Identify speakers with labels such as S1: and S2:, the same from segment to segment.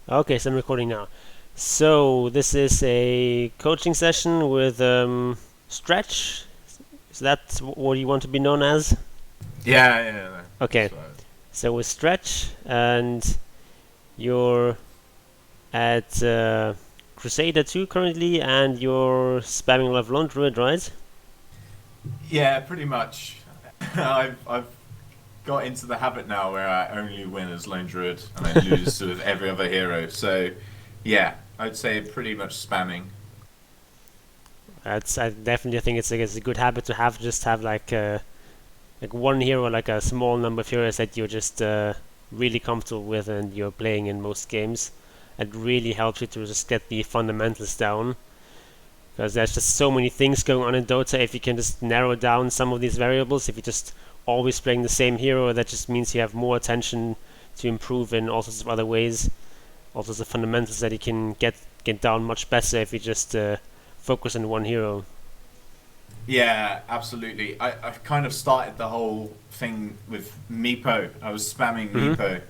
S1: Okay, so I'm recording now. So this is a coaching session with Stretch. Is that what you want to be known as?
S2: Yeah.
S1: Okay,
S2: That's right.
S1: so with Stretch, and you're at Crusader 2 currently, and you're spamming a lot of Lone Druid, right?
S2: Yeah, pretty much. I've got into the habit now where I only win as Lone Druid and I lose sort of every other hero. So, yeah, I'd say pretty much spamming.
S1: I definitely think it's a good habit to have. Just have like one hero, like a small number of heroes that you're just really comfortable with, and you're playing in most games. It really helps you to just get the fundamentals down, because there's just so many things going on in Dota. If you can just narrow down some of these variables, if you're just always playing the same hero, that just means you have more attention to improve in all sorts of other ways. All sorts of fundamentals that you can get down much better if you just focus on one hero.
S2: Yeah, absolutely. I kind of started the whole thing with Meepo. I was spamming
S1: Mm-hmm.
S2: Meepo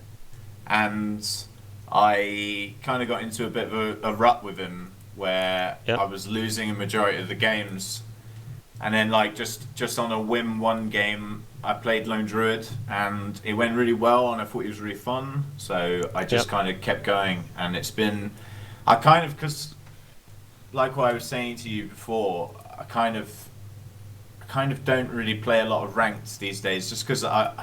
S2: and I kind of got into a bit of a rut with him where
S1: Yep.
S2: I was losing a majority of the games. And then like just on a whim one game I played Lone Druid and it went really well and I thought it was really fun. So I just
S1: Yep.
S2: kind of kept going and it's been I kind of because like what I was saying to you before, I kind of don't really play a lot of ranked these days just because I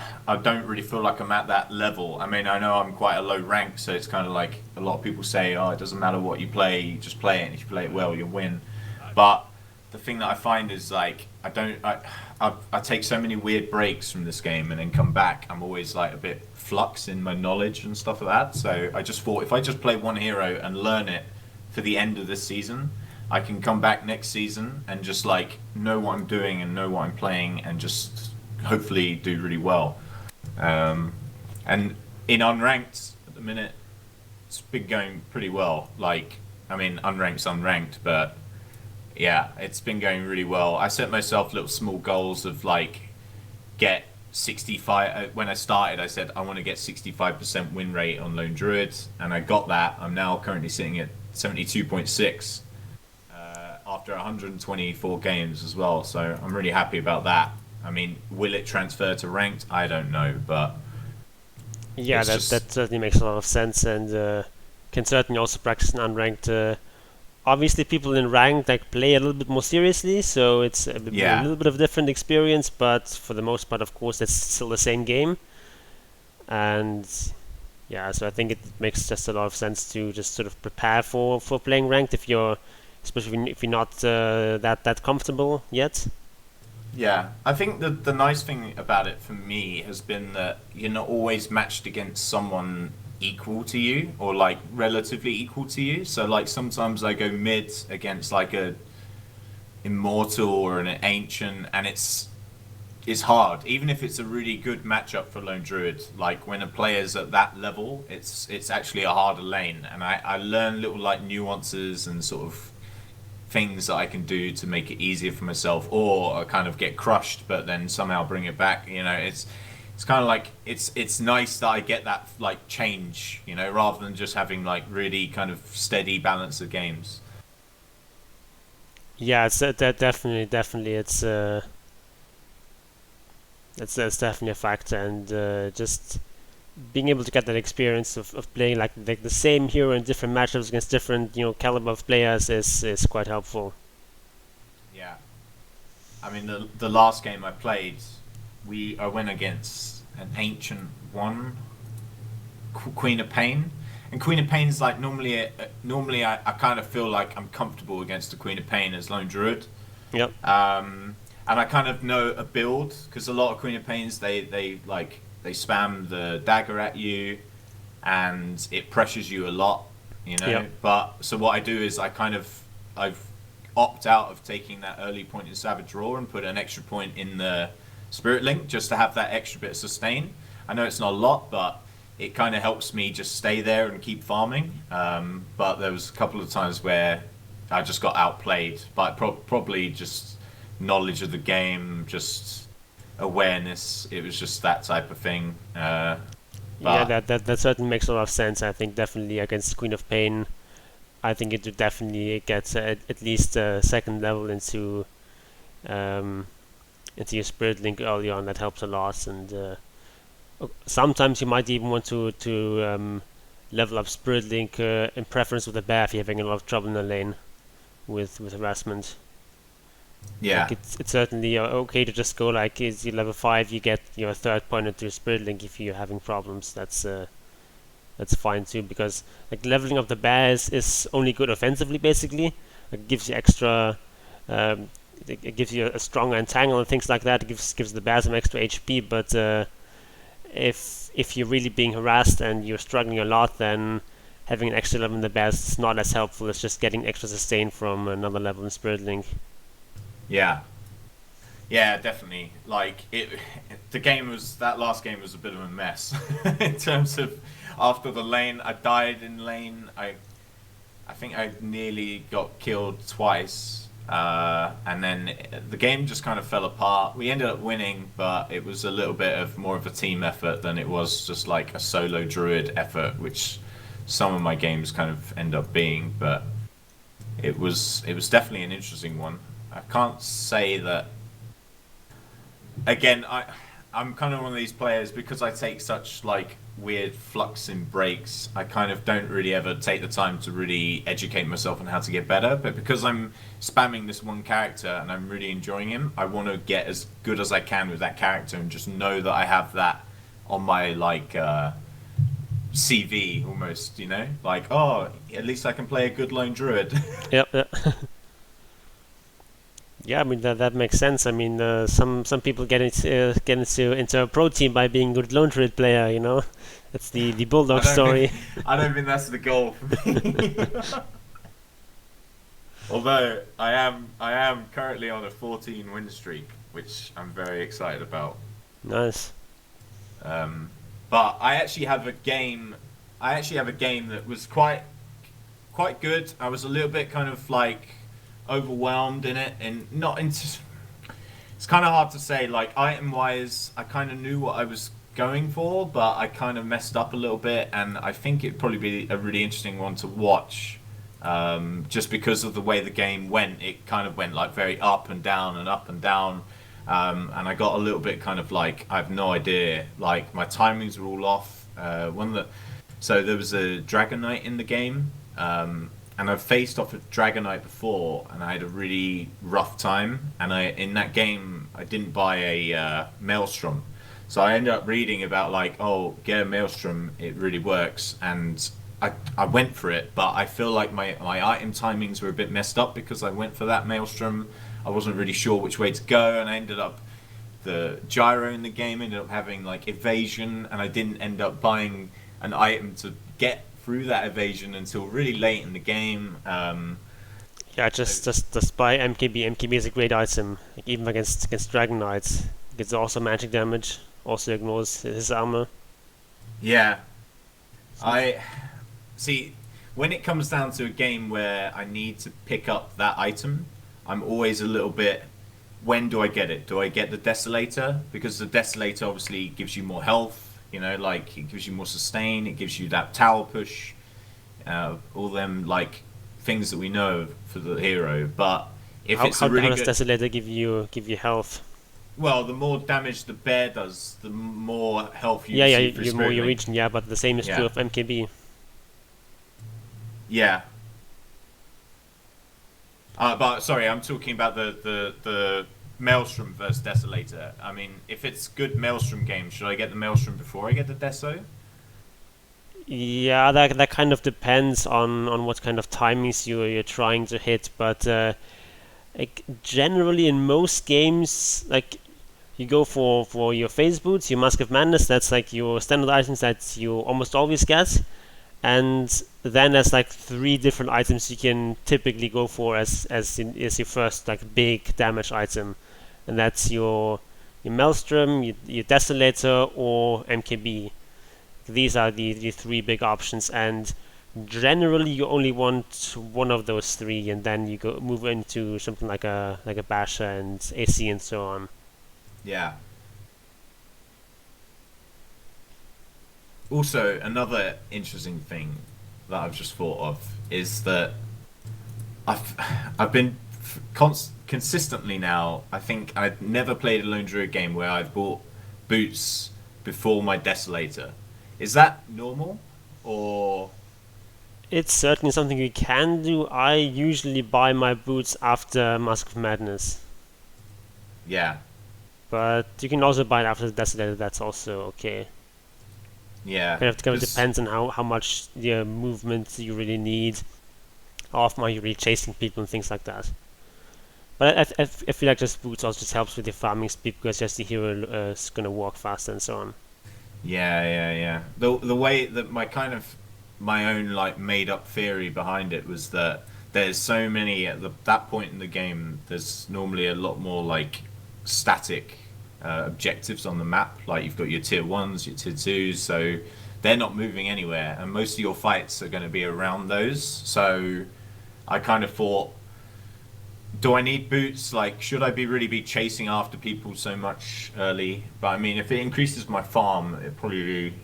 S2: don't really feel like I'm at that level. I mean, I know I'm quite a low rank, so it's kind of like a lot of people say, oh, it doesn't matter what you play, you just play it, and if you play it well, you'll win. But the thing that I find is like I don't I take so many weird breaks from this game and then come back. I'm always like a bit flux in my knowledge and stuff like that. So I just thought if I just play one hero and learn it for the end of this season, I can come back next season and just like know what I'm doing and know what I'm playing and just hopefully do really well. Um, and in unranked at the minute, it's been going pretty well. Like, I mean, unranked's unranked, but yeah, it's been going really well. I set myself little small goals of like get 65. When I started, I said I want to get 65% win rate on Lone Druid, and I got that. I'm now currently sitting at 72.6 after 124 games as well. So I'm really happy about that. I mean, will it transfer to ranked? I don't know, but
S1: Yeah,
S2: it's
S1: that
S2: just
S1: certainly makes a lot of sense, and can certainly also practice in unranked. Obviously, people in ranked like play a little bit more seriously, so it's a
S2: yeah,
S1: little bit of a different experience. But for the most part, of course, it's still the same game. And yeah, so I think it makes just a lot of sense to just sort of prepare for playing ranked if you're, especially if you're not that comfortable yet.
S2: yeah. I think the nice thing about it for me has been that you're not always matched against someone equal to you or like relatively equal to you. So like sometimes I go mid against like a immortal or an ancient, and it's hard. Even if it's a really good matchup for Lone Druid, like when a player's at that level, it's actually a harder lane, and I learn little like nuances and sort of things that I can do to make it easier for myself, or I kind of get crushed, but then somehow bring it back. You know, it's kind of like it's nice that I get that like change, you know, rather than just having like really kind of steady balance of games.
S1: Yeah, it's that definitely that's definitely a factor, and just being able to get that experience of playing like the same hero in different matchups against different caliber of players is quite helpful.
S2: Yeah, I mean the last game I played, we I went against an ancient one, Queen of Pain, and Queen of Pain's like normally I kind of feel like I'm comfortable against the Queen of Pain as Lone Druid.
S1: Yep.
S2: And I kind of know a build because a lot of Queen of Pains they spam the dagger at you, and it pressures you a lot, you
S1: Yep.
S2: know. But so what I do is I've opt out of taking that early point in Savage Roar and put an extra point in the Spirit Link just to have that extra bit of sustain. I know it's not a lot, but it kind of helps me just stay there and keep farming. But there was a couple of times where I just got outplayed, but probably just knowledge of the game, just awareness. It was just that type of thing.
S1: Yeah,
S2: But
S1: that certainly makes a lot of sense. I think definitely against Queen of Pain, I think it would definitely get at least a second level um, into your Spirit Link early on. That helps a lot, and sometimes you might even want to level up Spirit Link in preference with the bear if you're having a lot of trouble in the lane with harassment. Like
S2: yeah,
S1: it's certainly okay to just go like is you level 5, you get your third pointer to Spirit Link if you're having problems. That's fine too, because like leveling up the bears is only good offensively basically. It gives you extra um, it gives you a stronger entangle and things like that. It gives the bear some extra HP, but if you're really being harassed and you're struggling a lot, then having an extra level in the bears is not as helpful as just getting extra sustain from another level in Spirit Link.
S2: yeah, yeah, definitely. Like the game was that last game was a bit of a mess in terms of after the lane. I died in lane. I think I nearly got killed twice, and then the game just kind of fell apart. We ended up winning, but it was a little bit of more of a team effort than it was just like a solo druid effort, which some of my games kind of end up being. But it was definitely an interesting one. I can't say that again. I'm kind of one of these players because I take such like weird flux in breaks. I kind of don't really ever take the time to really educate myself on how to get better. But because I'm spamming this one character and I'm really enjoying him, I want to get as good as I can with that character and just know that I have that on my like CV almost. You know, like oh, at least I can play a good lone druid.
S1: Yep. Yep. Yeah, I mean that makes sense. I mean, some people get into a pro team by being a good lone druid player. You know, that's the
S2: I
S1: bulldog
S2: don't
S1: story.
S2: think I don't think that's the goal for me. Although I am currently on a 14 win streak, which I'm very excited about.
S1: Nice.
S2: But I actually have a game. I actually have a game that was quite good. I was a little bit kind of like overwhelmed in it, and not into. It's kind of hard to say. Like item wise, I kind of knew what I was going for, but I kind of messed up a little bit, and I think it'd probably be a really interesting one to watch. Just because of the way the game went, it kind of went like very up and down and up and down. And I got a little bit kind of like I have no idea. Like my timings were all off. So there was a Dragon Knight in the game, and I've faced off a Dragon Knight before, and I had a really rough time. And in that game I didn't buy a Maelstrom, so I ended up reading about like oh get a Maelstrom, it really works, and I went for it, but I feel like my item timings were a bit messed up because I went for that Maelstrom. I wasn't really sure which way to go, and I ended up the gyro in the game ended up having like evasion, and I didn't end up buying an item to get through that evasion until really late in the game.
S1: Yeah, just buy MKB. MKB is a great item, like, even against Dragon Knights. It gets also magic damage. Also ignores his armor.
S2: Yeah, I see. When it comes down to a game where I need to pick up that item, I'm always a little bit. When do I get it? Do I get the Desolator? Because the Desolator obviously gives you more health. You know, like it gives you more sustain. It gives you that tower push. All them like things that we know for the hero. But if
S1: How
S2: it's a really
S1: does
S2: good,
S1: Desolator give you health?
S2: well, the more damage the bear does, the more health you
S1: Yeah, yeah,
S2: receive through
S1: you're more
S2: Spirit
S1: your
S2: Link.
S1: region. Yeah, but the same is true
S2: Yeah,
S1: of MKB.
S2: yeah. But sorry, I'm talking about the Maelstrom versus Desolator. I mean, if it's good Maelstrom game, should I get the Maelstrom before I get the Deso?
S1: Yeah, that kind of depends on what kind of timings you're trying to hit, but like generally in most games, like you go for your phase boots, your Mask of Madness. That's like your standard items that you almost always get, and then there's like three different items you can typically go for as your first like big damage item, and that's your Maelstrom, your Desolator, or MKB. These are the three big options, and generally you only want one of those three, and then you go move into something like a Basha and AC and so on.
S2: Yeah. Also, another interesting thing that I've just thought of is that I've I've been consistently now. I think I've never played a Lone Druid game where I've bought boots before my Desolator. Is that normal, or
S1: It's certainly something you can do. I usually buy my boots after Mask of Madness,
S2: yeah,
S1: but you can also buy it after the Desolator. That's also okay.
S2: yeah?
S1: Kind of
S2: 'Cause
S1: depends on how much movement you really need, how often are you really chasing people and things like that. But I feel like just boots also just helps with your farming speed because just the hero is gonna walk faster and so on.
S2: yeah. The way that my own like made up theory behind it was that there's so many at that point in the game. There's normally a lot more like static objectives on the map. Like you've got your tier ones, your tier twos, so they're not moving anywhere, and most of your fights are going to be around those. So I kind of thought, do I need boots? Like, should I be chasing after people so much early? But I mean, if it increases my farm, it'd probably be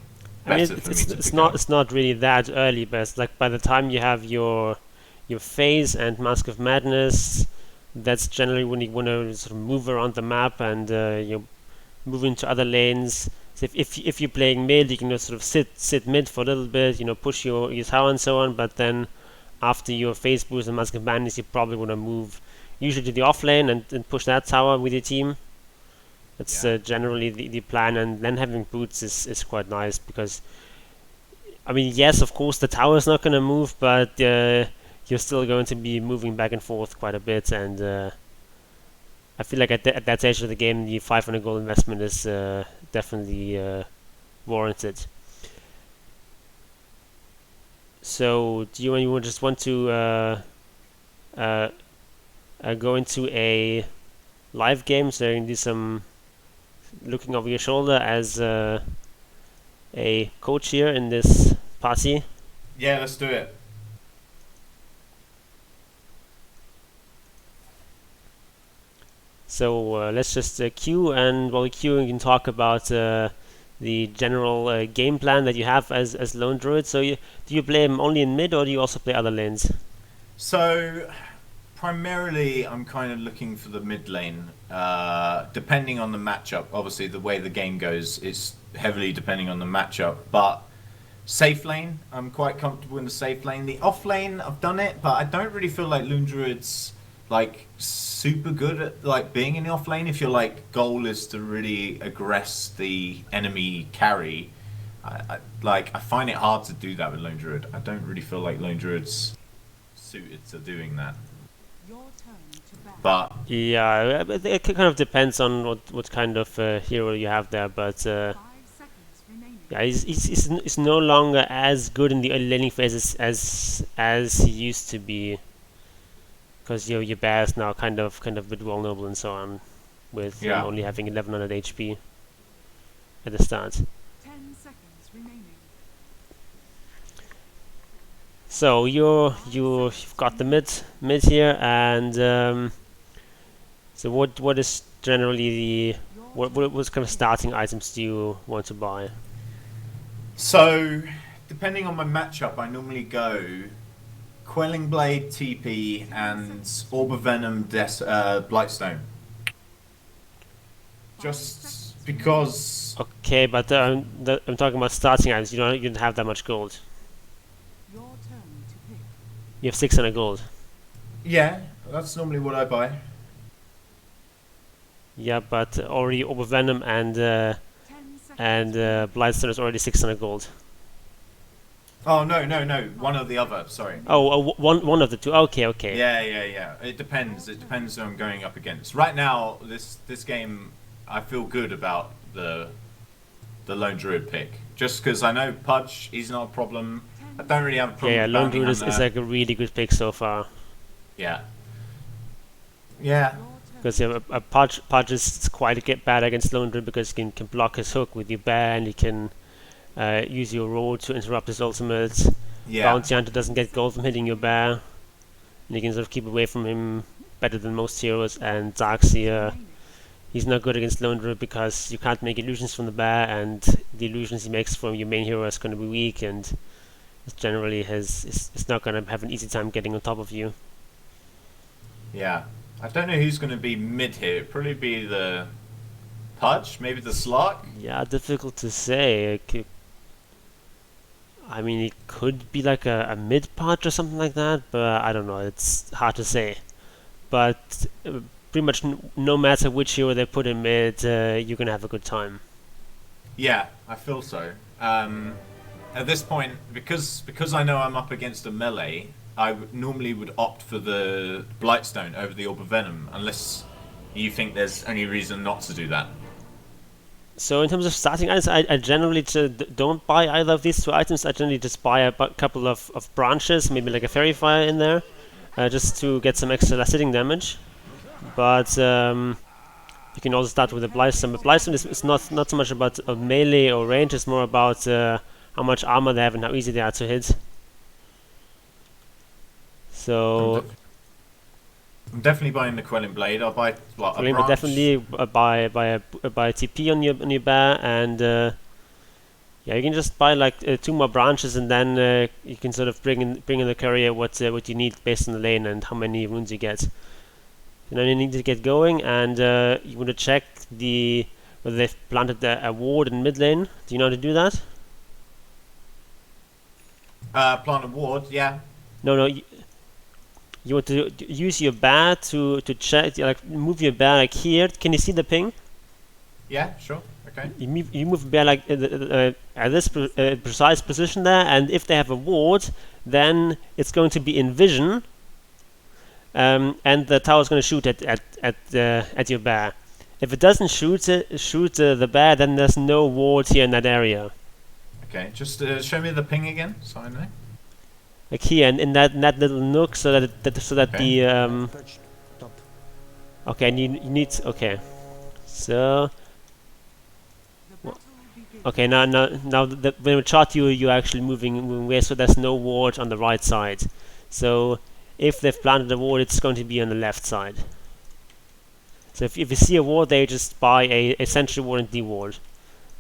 S1: I mean,
S2: better for me to pick up.
S1: it's not really that early, but it's like by the time you have your phase and Mask of Madness, that's generally when you want to sort of move around the map and you move into other lanes. So if you're playing mid, you can just sort of sit mid for a little bit, push your tower and so on. But then after your phase boost and Mask of Madness, you probably want to move usually to the off lane and push that tower with your team. That's
S2: Yeah,
S1: generally the plan, and then having boots is quite nice because I mean, yes, of course the tower is not going to move, but you're still going to be moving back and forth quite a bit, and I feel like at that stage of the game, the 500 gold investment is definitely warranted. So, do you just want to uh, go into a live game so you can do some looking over your shoulder as a coach here in this party?
S2: yeah. Let's do it.
S1: So let's just queue, and while we queue, we can talk about the general game plan that you have as Lone Druid. So do you play him only in mid, or do you also play other lanes?
S2: So primarily, I'm kind of looking for the mid lane. Depending on the matchup, obviously the way the game goes, it's heavily depending on the matchup. But safe lane, I'm quite comfortable in the safe lane. The off lane, I've done it, but I don't really feel like Loon Druid's like super good at like being in the off lane. If your like goal is to really aggress the enemy carry, I find it hard to do that with Lone Druid. I don't really feel like Lone Druid's suited to doing that. But
S1: Yeah, it kind of depends on what kind of hero you have there, but yeah, he's no longer as good in the early laning phases as he used to be, because your bear is now kind of a bit vulnerable and so on, with him
S2: yeah,
S1: only having 1100 HP at the start. So you've got the mid here, and so what is generally the what kind of starting items do you want to buy?
S2: so depending on my matchup, I normally go Quelling Blade, TP, and Orb of Venom, Blightstone. Just because,
S1: Okay, but I'm talking about starting items. You don't have that much gold. You have 600 gold.
S2: yeah, that's normally what I buy.
S1: Yeah, but already Orb of Venom and Blightstone is already 600 gold.
S2: Oh no, one or the other. Sorry.
S1: Oh, one of the two. Okay, okay.
S2: Yeah. It depends. It depends who I'm going up against. Right now, this game, I feel good about the Lone Druid pick, just because I know Pudge, he's not a problem. I don't really have a problem
S1: Yeah,
S2: with
S1: Lone
S2: Bounty
S1: Druid is
S2: Hunter.
S1: like a really good pick so far.
S2: Yeah. Yeah.
S1: Because Pudge is quite bad against Lone Druid because you can block his hook with your bear, and you can use your roll to interrupt his ultimate.
S2: Yeah.
S1: Bounty Hunter doesn't get gold from hitting your bear, and you can sort of keep away from him better than most heroes. And Darkseer, he's not good against Lone Druid because you can't make illusions from the bear, and the illusions he makes from your main hero is going to be weak, and generally it's not going to have an easy time getting on top of you.
S2: Yeah. I don't know who's going to be mid here. It'd probably be the Pudge, maybe the Slark.
S1: Yeah, difficult to say. I mean, it could be like a mid part or something like that, but I don't know. It's hard to say. But pretty much no matter which hero they put in mid, you're gonna have a good time.
S2: Yeah, I feel so. At this point, because I know I'm up against a melee, I normally would opt for the Blightstone over the Orb of Venom, unless you think there's any reason not to do that.
S1: So in terms of starting items, I generally don't buy either of these two items. I generally just buy a couple of branches, maybe like a Fairy Fire in there, just to get some extra last hitting damage. But you can also start with a Blightstone. But Blightstone is not so much about melee or range, it's more about how much armor they have and how easy they are to hit. So
S2: I'm definitely buying the Quelling Blade. I'll buy what, a branch?
S1: definitely buy a TP on your bear, and yeah, you can just buy like 2 more branches, and then you can sort of bring in the courier what you need based on the lane and how many runes you get. And then you need to get going, and you want to check whether they've planted a ward in mid lane. Do you know how to do that?
S2: Plant a ward, yeah.
S1: No. You want to use your bear to check, like move your bear like here. Can you see the ping?
S2: Yeah, sure. Okay.
S1: You move the bear like at this precise position there, and if they have a ward, then it's going to be in vision, and the tower is going to shoot at your bear. If it doesn't shoot the bear, then there's no ward here in that area.
S2: Okay, just show me the ping again, so I know.
S1: Like here, in that little nook, so that
S2: Okay.
S1: the okay, and you need okay, so okay, now when we chart you're actually moving away, so there's no ward on the right side. So if they've planted a ward, it's going to be on the left side. So if you see a ward there, just buy a sentry ward and D-ward,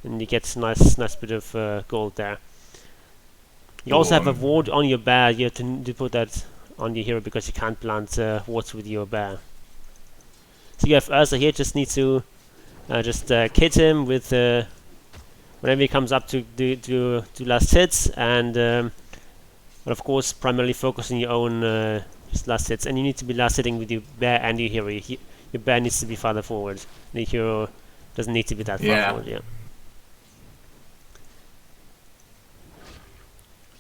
S1: and you get nice bit of gold there. You also have a ward on your bear. You have to put that on your hero because you can't plant wards with your bear. So you have Ursa here. Just need to just kit him with whenever he comes up to do last hits, and but of course primarily focus on your own just last hits. And you need to be last hitting with your bear and your hero. Your bear needs to be farther forward. The hero doesn't need to be that far forward. Yeah.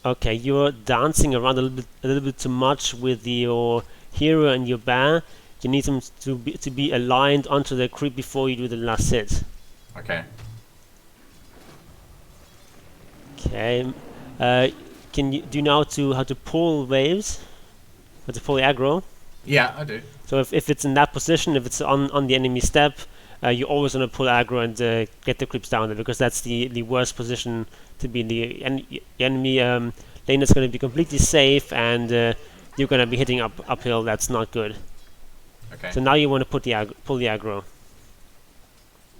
S1: Okay, you're dancing around a little bit too much with your hero and your bear. You need them to be aligned onto the creep before you do the last hit.
S2: Okay.
S1: Okay. Do you know how to pull waves? How to pull aggro?
S2: Yeah, I do.
S1: So if it's in that position, if it's on the enemy step, you always want to pull aggro and get the creeps down there, because that's the worst position to be. The enemy lane is going to be completely safe, and you're going to be hitting uphill. That's not good.
S2: Okay.
S1: So now you want to pull the aggro.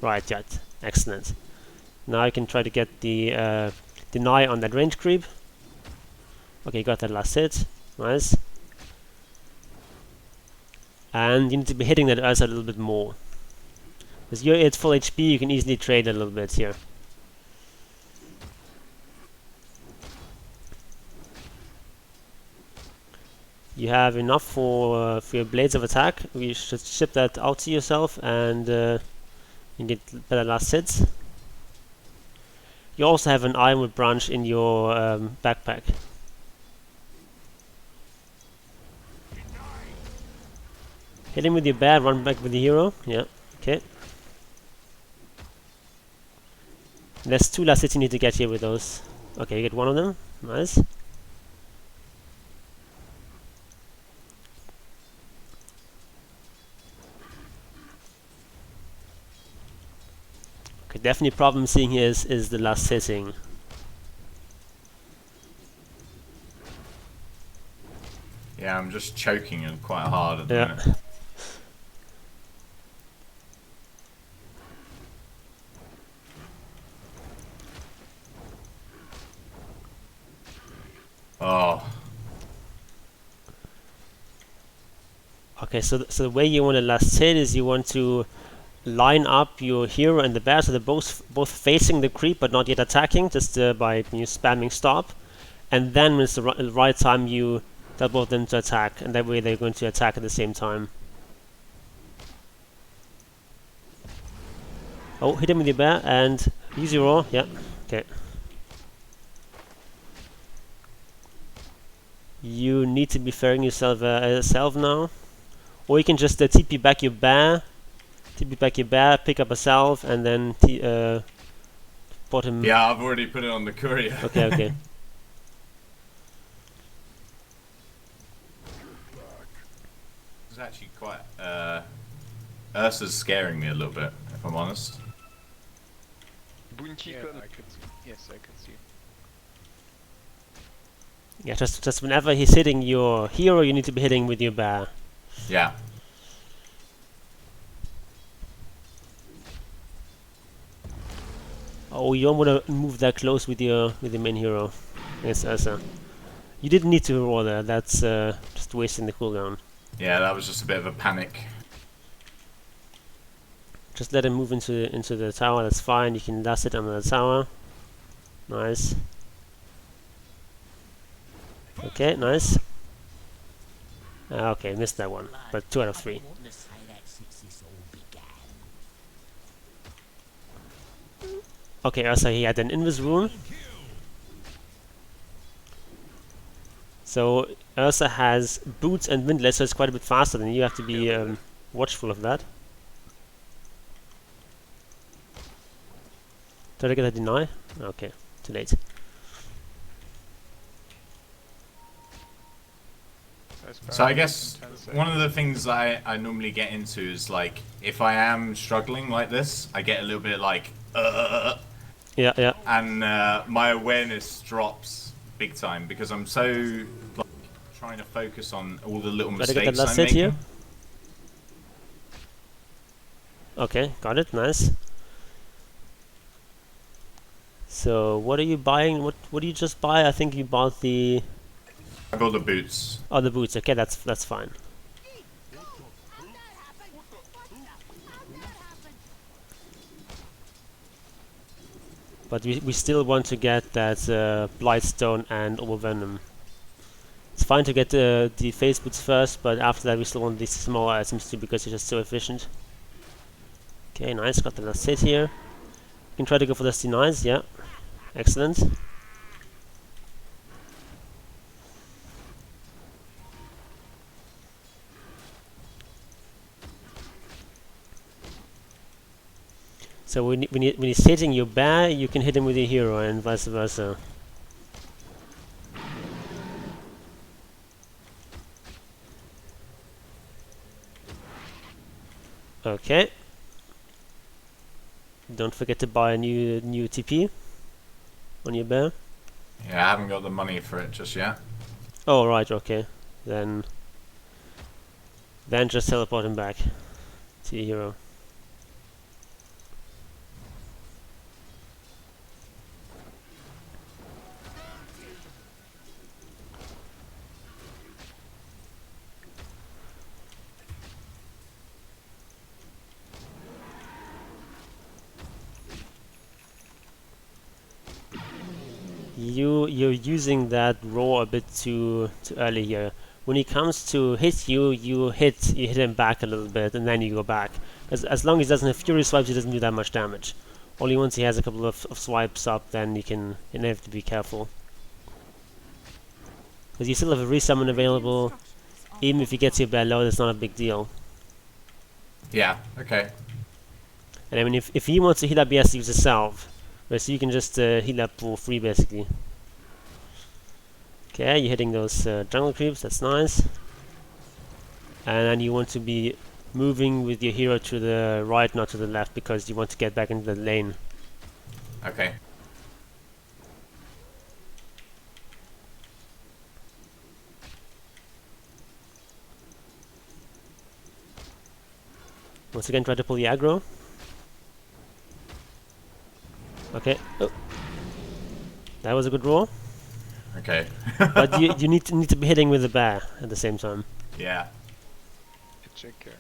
S1: Right, yeah, excellent. Now I can try to get the deny on that range creep. Okay, got that last hit. Nice. And you need to be hitting that Ursa a little bit more. Because you're at full HP, you can easily trade a little bit here. You have enough for your blades of attack. You should ship that out to yourself, and you get better last hits. You also have an ironwood branch in your backpack. Hit him with your bear, run back with the hero. Yeah, okay. There's 2 last hits you need to get here with those. Okay, you get 1 of them. Nice. Okay, definitely problem seeing here is the last hitting.
S2: Yeah, I'm just choking him quite hard at the minute.
S1: Okay, so the way you want to last hit is you want to line up your hero and the bear so they're both facing the creep but not yet attacking, just by you spamming stop. And then when it's the right time, you tell both of them to attack, and that way they're going to attack at the same time. Oh, hit him with your bear and use your roar. Yeah, okay. You need to be ferrying yourself now, or you can just TP back your bear, pick up a salve, and then put him.
S2: Yeah, I've already put it on the courier.
S1: Okay, okay.
S2: It's actually quite. Ursa's scaring me a little bit, if I'm honest.
S3: Bounty I could see. Yes, I could see.
S1: Yeah, just whenever he's hitting your hero, you need to be hitting with your bear.
S2: Yeah.
S1: Oh, you don't want to move that close with your main hero. Yes, Ursa. You didn't need to roll there. That's just wasting the cooldown.
S2: Yeah, that was just a bit of a panic.
S1: Just let him move into the tower. That's fine. You can last it under the tower. Nice. Okay, nice. Okay, missed that one, but 2 out of 3. Okay, Ursa, he had an invis rune. So Ursa has boots and windlass, so it's quite a bit faster than you. You have to be watchful of that. Did I get a deny? Okay, too late.
S2: So I guess one of the things I normally get into is like, if I am struggling like this, I get a little bit like,
S1: Yeah, yeah.
S2: and my awareness drops big time because I'm so like, trying to focus on all the little
S1: Better get
S2: mistakes
S1: that last
S2: I'm
S1: hit
S2: making.
S1: here. Okay, got it, nice. So what are you buying? What did you just buy? I think you bought the...
S2: I got the boots.
S1: Oh, the boots. Okay, that's fine. But we still want to get that Blightstone and Overvenom. It's fine to get the face boots first, but after that we still want these small items too because it's just so efficient. Okay, nice. Got the last hit here. You can try to go for the denies. Yeah, excellent. So when he's hitting your bear, you can hit him with your hero, and vice versa. Okay. Don't forget to buy a new TP on your bear.
S2: Yeah, I haven't got the money for it just yet.
S1: Oh right, okay. Then just teleport him back to your hero. You're using that roar a bit too early here. When he comes to hit you, you hit him back a little bit, and then you go back. As long as he doesn't have fury swipes, he doesn't do that much damage. Only once he has a couple of swipes up, then you have to be careful. Because you still have a resummon available. Even if he gets your bear low, that's not a big deal.
S2: Yeah, okay.
S1: And I mean, if he wants to heal up, he has to use a salve. Right, so you can just heal up for free, basically. Okay, you're hitting those jungle creeps, that's nice. And then you want to be moving with your hero to the right, not to the left, because you want to get back into the lane.
S2: Okay.
S1: Once again, try to pull the aggro. Okay. Oh. That was a good roll.
S2: Okay.
S1: But you need to be hitting with the bear at the same time.
S2: Yeah.
S3: could check here.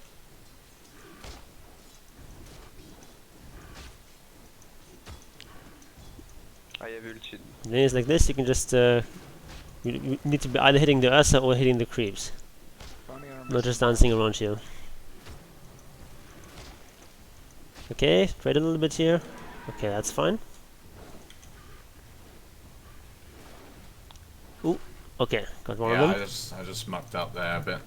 S4: I have ulted.
S1: Then it's like this, you can just you need to be either hitting the Ursa or hitting the creeps,
S3: Bounty armor
S1: not
S3: is
S1: just
S3: fine.
S1: dancing around you. Okay, trade a little bit here. Okay, that's fine. Ooh, okay, got one
S2: Yeah,
S1: of
S2: I
S1: them.
S2: just mucked up there a bit.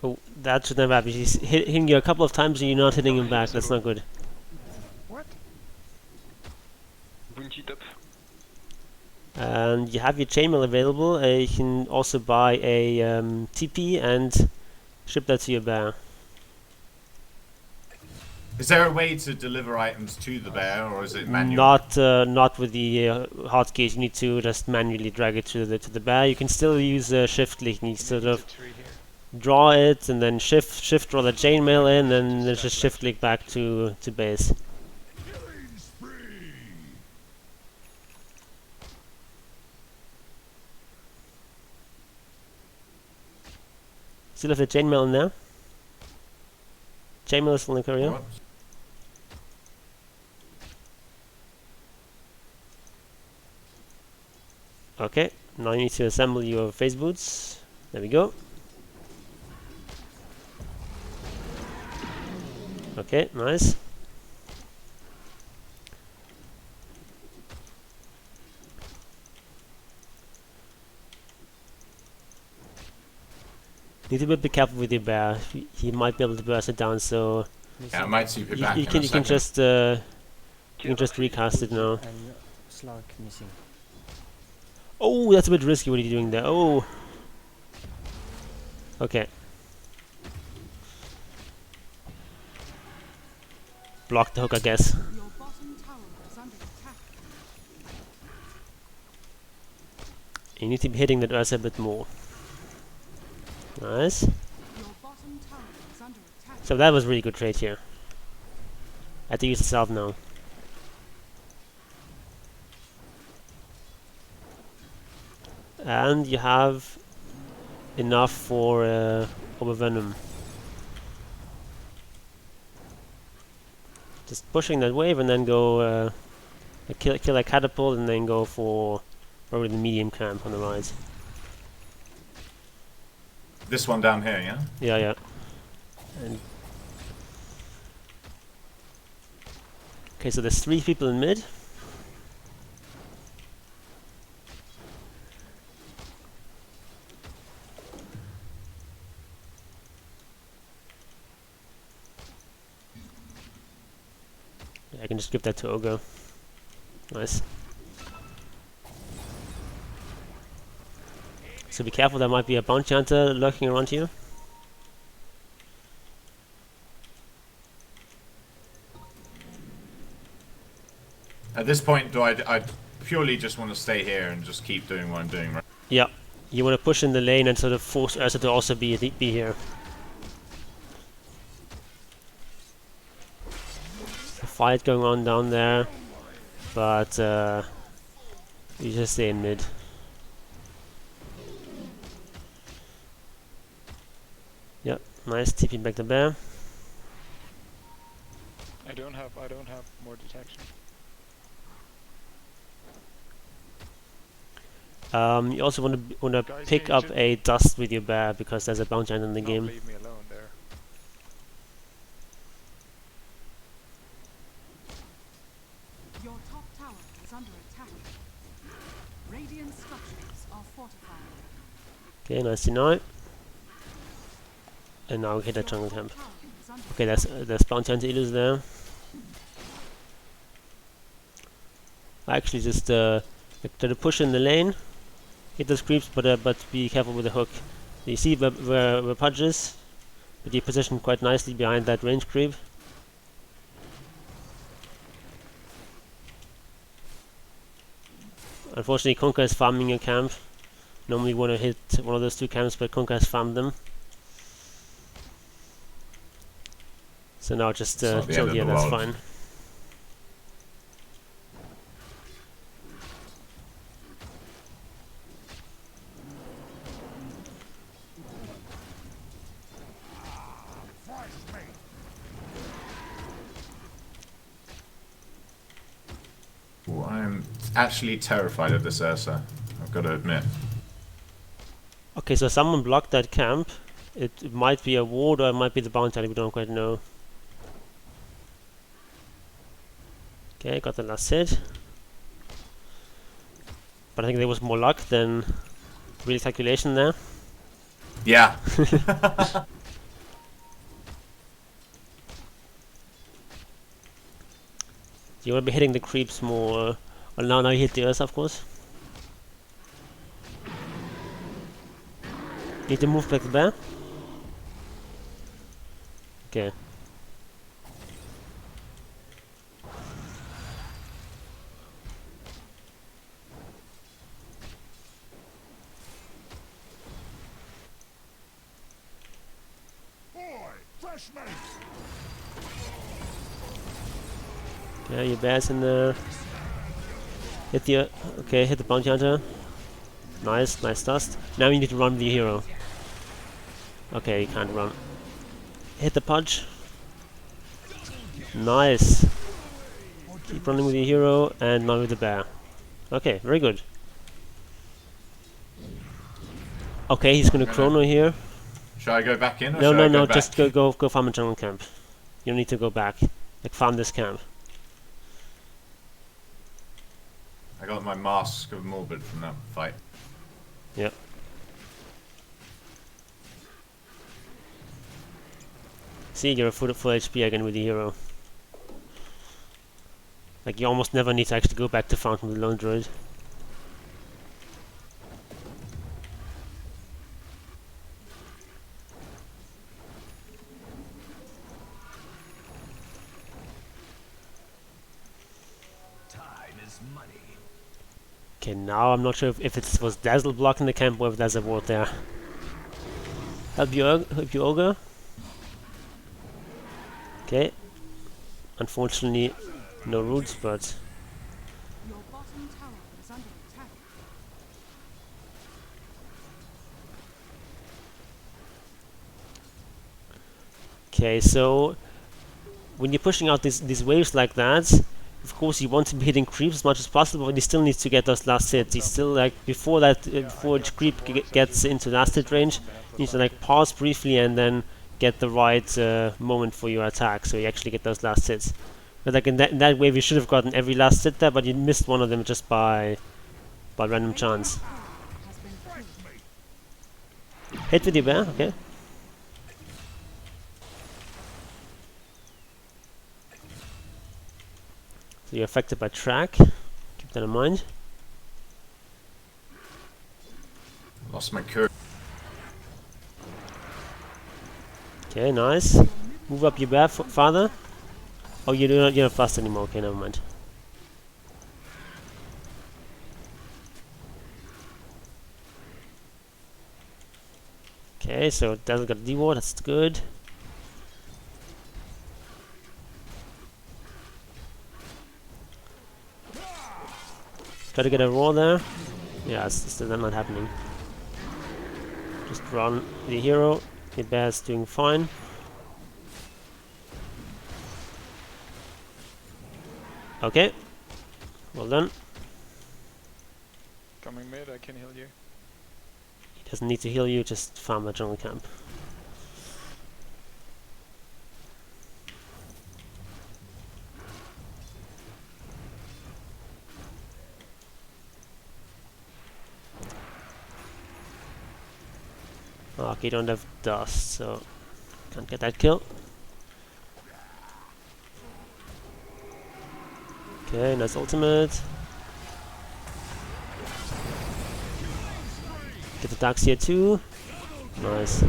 S1: Oh, that should never happen. He's hitting you a couple of times and you're not hitting him back. That's not good.
S3: What?
S4: Bounty top.
S1: And you have your chainmail available. You can also buy a TP and ship that to your bear.
S2: Is there a way to deliver items to the bear, or is it manual?
S1: Not with the hotkeys. You need to just manually drag it to the bear. You can still use shift click. You sort
S3: There's
S1: of
S3: a tree here.
S1: draw it and then shift draw the chainmail in, and then just shift click back to base. Still have the chainmail in there. Chainmail is still in the courier.
S2: What?
S1: Okay, now you need to assemble your face boots. There we go. Okay, nice. Need to be careful with your bear. He might be able to burst it down, so
S2: Yeah, I might super back
S1: you
S2: in a
S1: can
S2: second.
S1: just recast it now.
S5: And Slark missing.
S1: Oh, that's a bit risky. What are you doing there? Oh. Okay. Block the hook, I guess.
S6: Your bottom tower is under attack.
S1: You need to be hitting that Ursa a bit more. Nice.
S6: Your bottom tower is under attack.
S1: So that was really good trade here. I have to use itself now. And you have enough for Overvenom. Just pushing that wave and then go kill that catapult and then go for probably the medium camp on the right.
S2: This one down here, yeah?
S1: Yeah, yeah. And okay, so there's 3 people in mid. Yeah, I can just give that to Ogre. Nice. So be careful, there might be a bounty hunter lurking around here.
S2: At this point, do I purely just want to stay here and just keep doing what I'm doing, right?
S1: Yeah, you want to push in the lane and sort of force Ursa to also be here. A fight going on down there, but you just stay in mid. Yep, nice TP back the bear.
S3: I don't have more detection.
S1: You also want to
S3: Guys,
S1: pick
S3: you
S1: up
S3: should-
S1: a dust with your bear because there's a bounty hunter in the
S3: Don't
S1: game.
S3: leave me alone there.
S6: Your top tower is under attack. Radiant structures are fortified.
S1: Okay, nice to know. And now we hit that jungle camp. Okay, there's bounty hunter illus there. I actually just try to push in the lane, hit those creeps, but be careful with the hook. You see where Pudge is, but you're positioned quite nicely behind that range creep. Unfortunately, Kunkka is farming your camp. Normally you want to hit one of those 2 camps, but Kunkka has farmed them. So now just
S2: It's not the
S1: chill
S2: end of
S1: here,
S2: the
S1: that's
S2: world.
S1: fine.
S2: actually terrified of this Ursa, I've got to admit.
S1: Okay, so someone blocked that camp. It might be a ward or it might be the bounty hunter, we don't quite know. Okay, got the last hit. But I think there was more luck than real calculation there.
S2: Yeah.
S1: You want to be hitting the creeps more. Well, now you hit the Ursa, of course. Need to move back there. Okay. Yeah, your bear's in there. Hit the okay, hit the bounty hunter. Nice, nice dust. Now you need to run with your hero. Okay, you can't run. Hit the punch. Nice. Keep running with your hero and now with the bear. Okay, very good. Okay, he's gonna chrono here.
S2: Should I go back in or
S1: No,
S2: should
S1: no,
S2: I go
S1: no,
S2: back?
S1: just go farm a jungle camp. You don't need to go back. Like farm this camp.
S2: I got my mask of Morbid from that fight.
S1: Yep. See, you're full HP again with the hero. Like you almost never need to actually go back to farm with the Lone Druid. Okay, now I'm not sure if it was Dazzle blocking the camp or if there's a ward there. Help you Ogre. Okay. Unfortunately, no roots, but
S6: Your bottom tower is under attack.
S1: okay. So when you're pushing out these waves like that, of course you want to be hitting creeps as much as possible, but he still needs to get those last hits. He's still like before that, before each creep gets into last hit range, you need to like pause briefly and then get the right moment for your attack, so you actually get those last hits. But like in that wave, you should have gotten every last hit there, but you missed one of them just by random chance.
S6: Has been killed.
S1: Hit with your bear, okay. So you're affected by track. Keep that in mind.
S2: Lost my curve.
S1: Okay, nice. Move up your bear farther. Oh, you're not fast anymore. Okay, never mind. Okay, so it doesn't got a D-ward. That's good. Try to get a roar there. Yeah, it's still not happening. Just run the hero. Your bear's doing fine. Okay. Well done.
S3: Coming mid, I can heal you.
S1: He doesn't need to heal you, just farm the jungle camp. Okay, you don't have dust, so can't get that kill. Okay, nice ultimate. Get the Dax here too. Nice.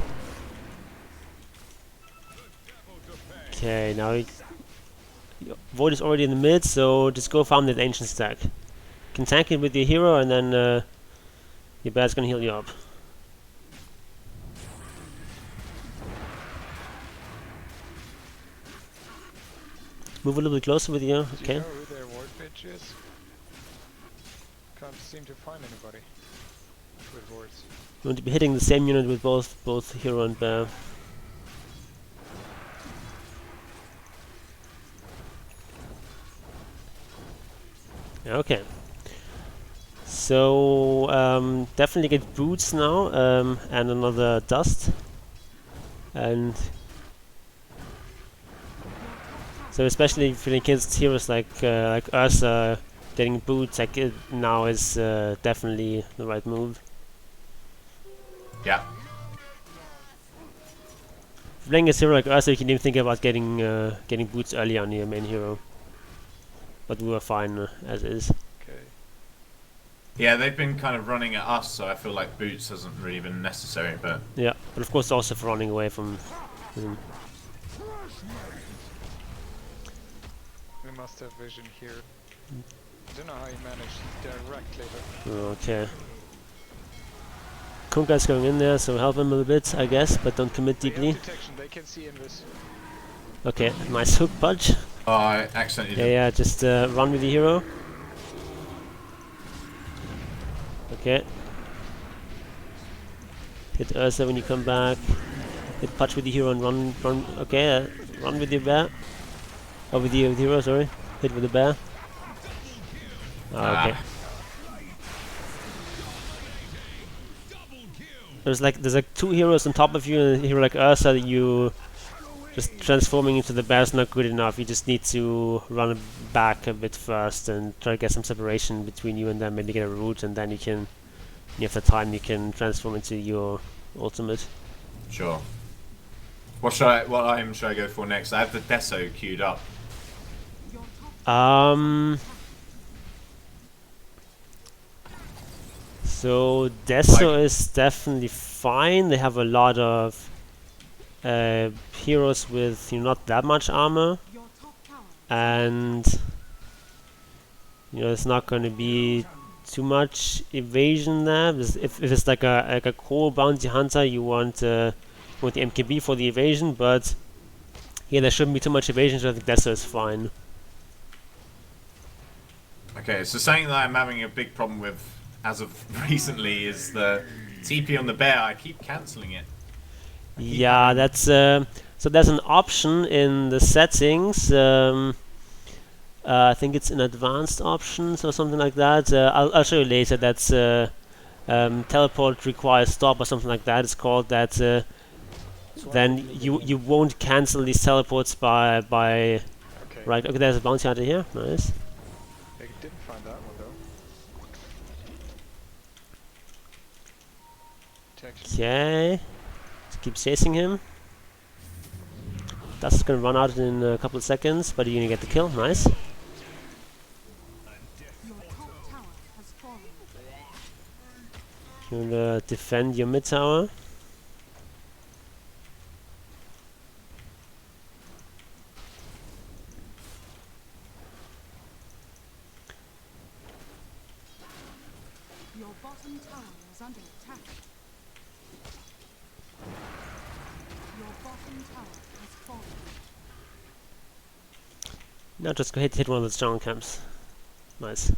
S1: Okay, now your Void is already in the mid, so just go farm that ancient stack. You can tank it with your hero and then your bear's gonna heal you up. Move a little bit closer with you,
S3: Do
S1: okay.
S3: you know who their ward bitch is? Can't seem to find anybody with wards.
S1: You want to be hitting the same unit with both hero and bear. Okay. So definitely get boots now, and another dust, and so especially if you against heroes like Ursa, getting boots like now is definitely the right move.
S2: Yeah.
S1: Playing a hero like Ursa, you can even think about getting getting boots early on your main hero, but we were fine as is.
S3: Okay.
S2: Yeah, they've been kind of running at us, so I feel like boots hasn't really been necessary, but...
S1: Yeah, but of course also for running away from him.
S3: We must have vision here. I don't know how you managed directly, but
S1: Okay. Kunka's going in there, so help him a bit, I guess, but don't commit
S3: they have
S1: deeply.
S3: detection. They can see invis.
S1: Okay, nice hook punch.
S2: Oh, I accidentally did.
S1: Yeah, just run with the hero. Okay. Hit Ursa when you come back. Hit punch with the hero and run. Okay, run with your bear. Oh, with the hero, sorry. Hit with the bear. Okay. There's like two heroes on top of you, and a hero like Ursa that you just transforming into the bear is not good enough. You just need to run back a bit first and try to get some separation between you and them, maybe get a root, and then you can, if the time, you can transform into your ultimate.
S2: Sure. What item should I go for next? I have the Deso queued up.
S1: So Deso is definitely fine. They have a lot of heroes with not that much armor,
S6: Your top tower
S1: and it's not going to be too much evasion there. If it's like a core bounty hunter, you want the MKB for the evasion, but yeah, there shouldn't be too much evasion, so I think Deso is fine.
S2: Okay, so something that I'm having a big problem with as of recently is the TP on the bear. I keep cancelling it.
S1: Yeah, that's so there's an option in the settings. I think it's in advanced options or something like that. I'll show you later. That's teleport requires stop or something like that. It's called that. Then you won't cancel these teleports by
S3: Okay.
S1: right. Okay, there's a bounty hunter here. Nice.
S3: They didn't find that one though. Detection.
S1: Okay. Let's keep chasing him. That's gonna run out in a couple of seconds, but you're gonna get the kill. Nice.
S6: Your top tower has fallen.
S1: You're gonna defend your mid tower.
S6: Your bottom tower is under attack. Your bottom tower has fallen.
S1: Now just go hit one of those jungle camps. Nice.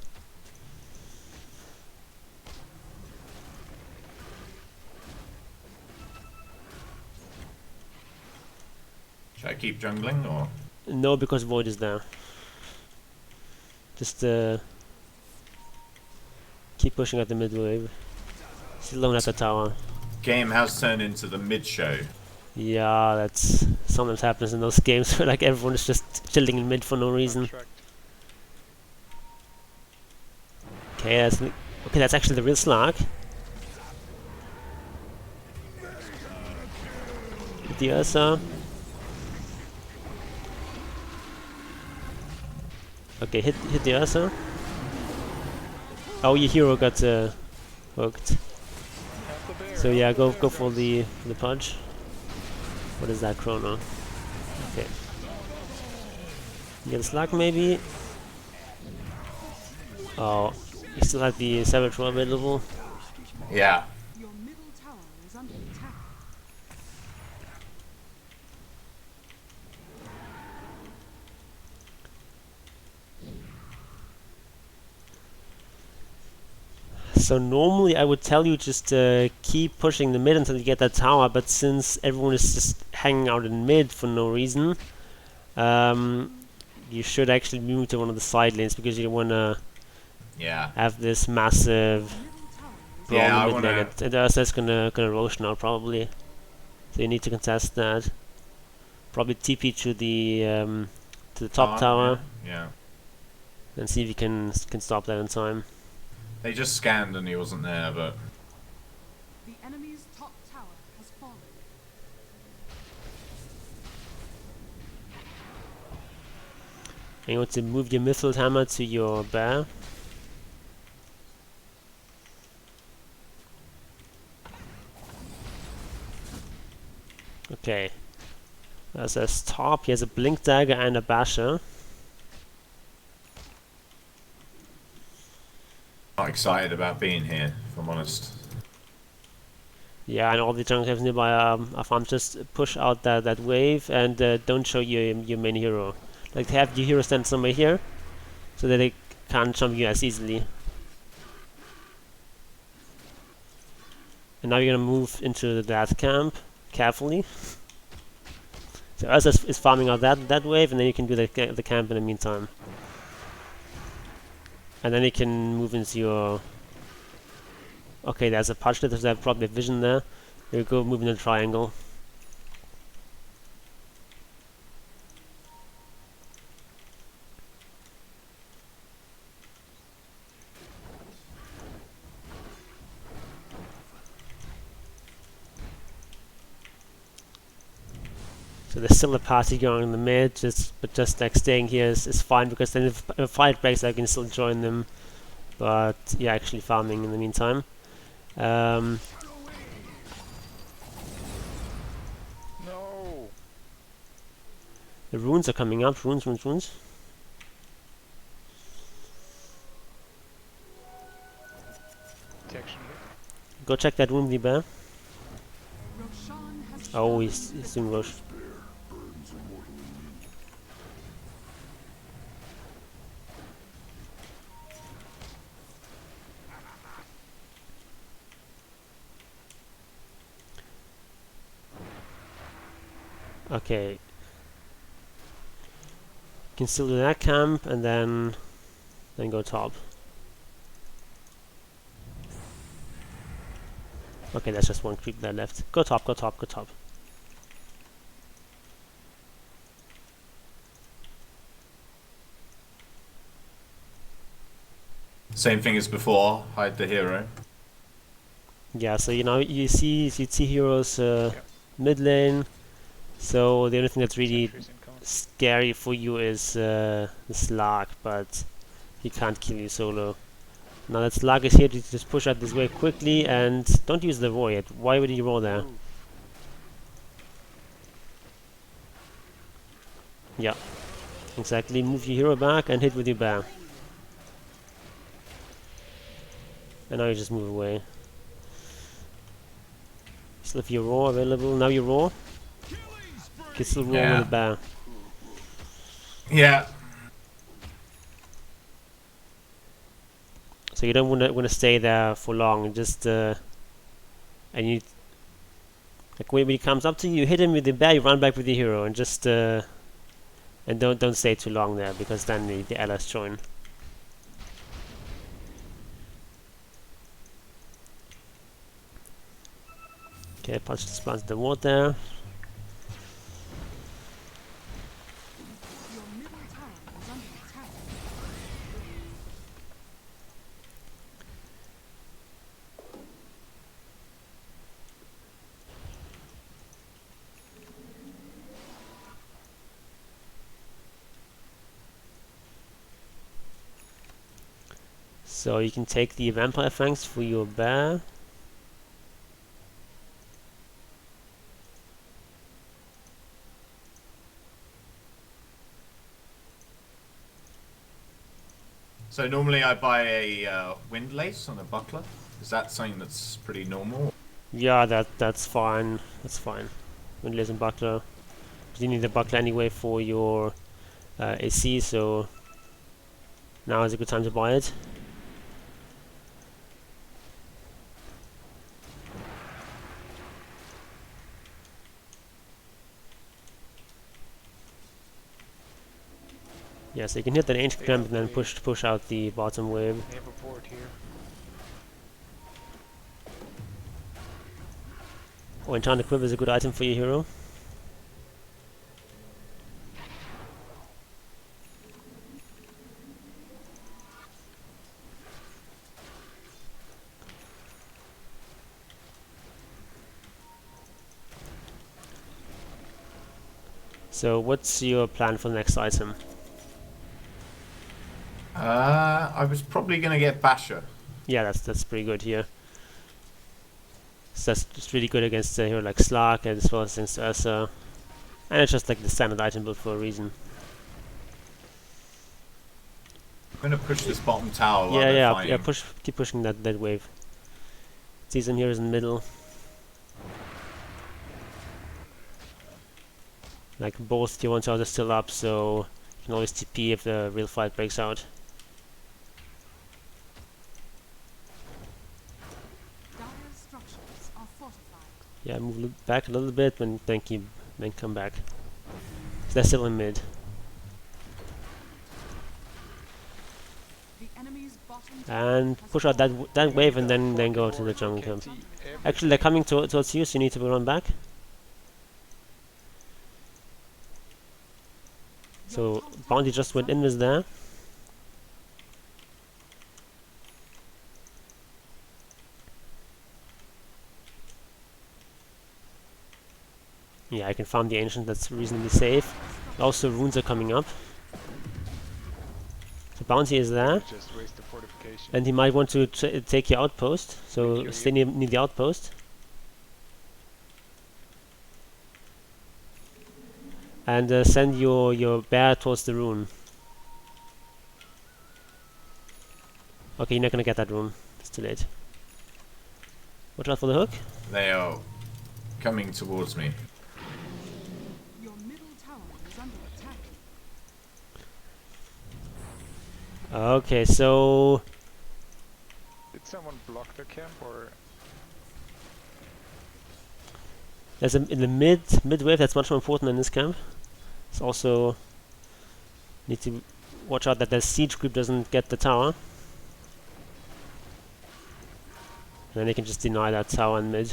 S2: Should I keep jungling or?
S1: No, because Void is there. Just keep pushing at the mid wave. He's alone at the tower.
S2: Game has turned into the mid show.
S1: Yeah, that's sometimes happens in those games where like everyone is just chilling in mid for no reason.
S3: Contract.
S1: Okay, that's actually the real Slag. Hit the Ursa. Okay, hit the Ursa. Oh, your hero got hooked.
S3: Have the bear,
S1: So
S3: have
S1: yeah,
S3: the
S1: go
S3: bear,
S1: for the punch. What is that, Chrono? Okay. You get a Slag maybe. Oh, you still have the Savage Roar available.
S2: Yeah.
S6: Your middle tower is under attack.
S1: So normally I would tell you just keep pushing the mid until you get that tower, but since everyone is just hanging out in mid for no reason, you should actually move to one of the side lanes because you don't wanna
S2: Yeah.
S1: have this massive brawl
S2: Yeah, I
S1: in the mid lane,
S2: wanna.
S1: and Ursa's gonna roach now probably. So you need to contest that. Probably TP to the top tower
S2: Yeah.
S1: and see if you can stop that in time.
S2: They just scanned and he wasn't there, but
S6: The enemy's top tower has fallen.
S1: And you want to move your Mithril Hammer to your bear. Okay. Ursa's top. He has a Blink Dagger and a Basher.
S2: not excited about being here, if I'm honest.
S1: Yeah, and all the junglers nearby are farmed. Just push out that wave and don't show your main hero. Like have your hero stand somewhere here, so that they can't jump you as easily. And now you're gonna move into that camp carefully. So Ursa is farming out that wave, and then you can do the camp in the meantime. And then you can move into your. Okay, there's a Parchlet, there's probably a vision there. You go move in a triangle. So there's still a party going in the mid, but just like staying here is fine, because then if a fight breaks I can still join them. But yeah, actually farming in the meantime.
S3: No!
S1: The runes are coming up, runes.
S3: Protection here.
S1: Go check that room, the bear.
S6: Roshan has
S1: Oh,
S6: fallen.
S1: he's doing rush. Okay. Can still do that camp and then go top. Okay, that's just one creep there left. Go top.
S2: Same thing as before, hide the hero.
S1: Yeah, so you see heroes
S3: Yep.
S1: mid lane. So the only thing that's really
S3: Sentries incoming.
S1: scary for you is the Slark, but he can't kill you solo. Now that Slark is here to just push out this wave quickly, and don't use the roar yet. Why would he roar there?
S3: Ooh.
S1: Yeah, exactly. Move your hero back and hit with your bear. And now you just move away. Still have your roar available. Now your roar. Can still roar
S2: Yeah.
S1: with a bear.
S2: Yeah.
S1: So you don't want to stay there for long. Just and you like when he comes up to you, hit him with the bear. You run back with the hero and just and don't stay too long there, because then the allies join. Okay, punch the spans the ward there.
S6: Your middle tower is under attack.
S1: So you can take the vampire fangs for your bear.
S2: So normally I buy a wind lace on a buckler. Is that something that's pretty normal?
S1: Yeah, that's fine. That's fine. Windlass and buckler. You need the buckler anyway for your AC, so now is a good time to buy it. Yeah, so you can hit that ancient
S3: They
S1: camp
S3: have
S1: and then
S3: the-
S1: push out the bottom wave.
S3: They have a board here.
S1: Oh, Enchanted Quiver is a good item for your hero. So what's your plan for the next item?
S2: I was probably gonna get Basher.
S1: Yeah, that's pretty good here. So that's just really good against a hero like Slark and as well as against Ursa. And it's just like the standard item build for a reason.
S2: I'm gonna push this bottom tower while
S1: Yeah,
S2: they're
S1: yeah,
S2: fighting.
S1: yeah. Keep pushing that wave. See some heroes in the middle. Like both tier 1 towers are still up, so you can always TP if the real fight breaks out.
S6: Dire structures are fortified.
S1: Yeah, move back a little bit, and then come back. So they're still in mid.
S6: The enemy's bottom
S1: And
S6: tower has
S1: push out
S6: fallen.
S1: that wave, and then go to the jungle
S3: Can't
S1: camp.
S3: see everything.
S1: Actually, they're coming towards you, so you need to run back. So Bounty just went in with there. Yeah, I can farm the ancient. That's reasonably safe. Also, runes are coming up. So Bounty is there,
S3: Just waste the fortification.
S1: and he might want to take your outpost. So
S3: Thank you,
S1: stay near the outpost. And send your bear towards the rune. Okay, you're not gonna get that rune. It's too late. Watch out for the hook.
S2: They are coming towards me.
S6: Your middle tower is under attack.
S1: Okay, so
S3: Did someone block the camp or?
S1: there's in the mid wave that's much more important than this camp. It's also need to watch out that the siege group doesn't get the tower. And then they can just deny that tower in mid.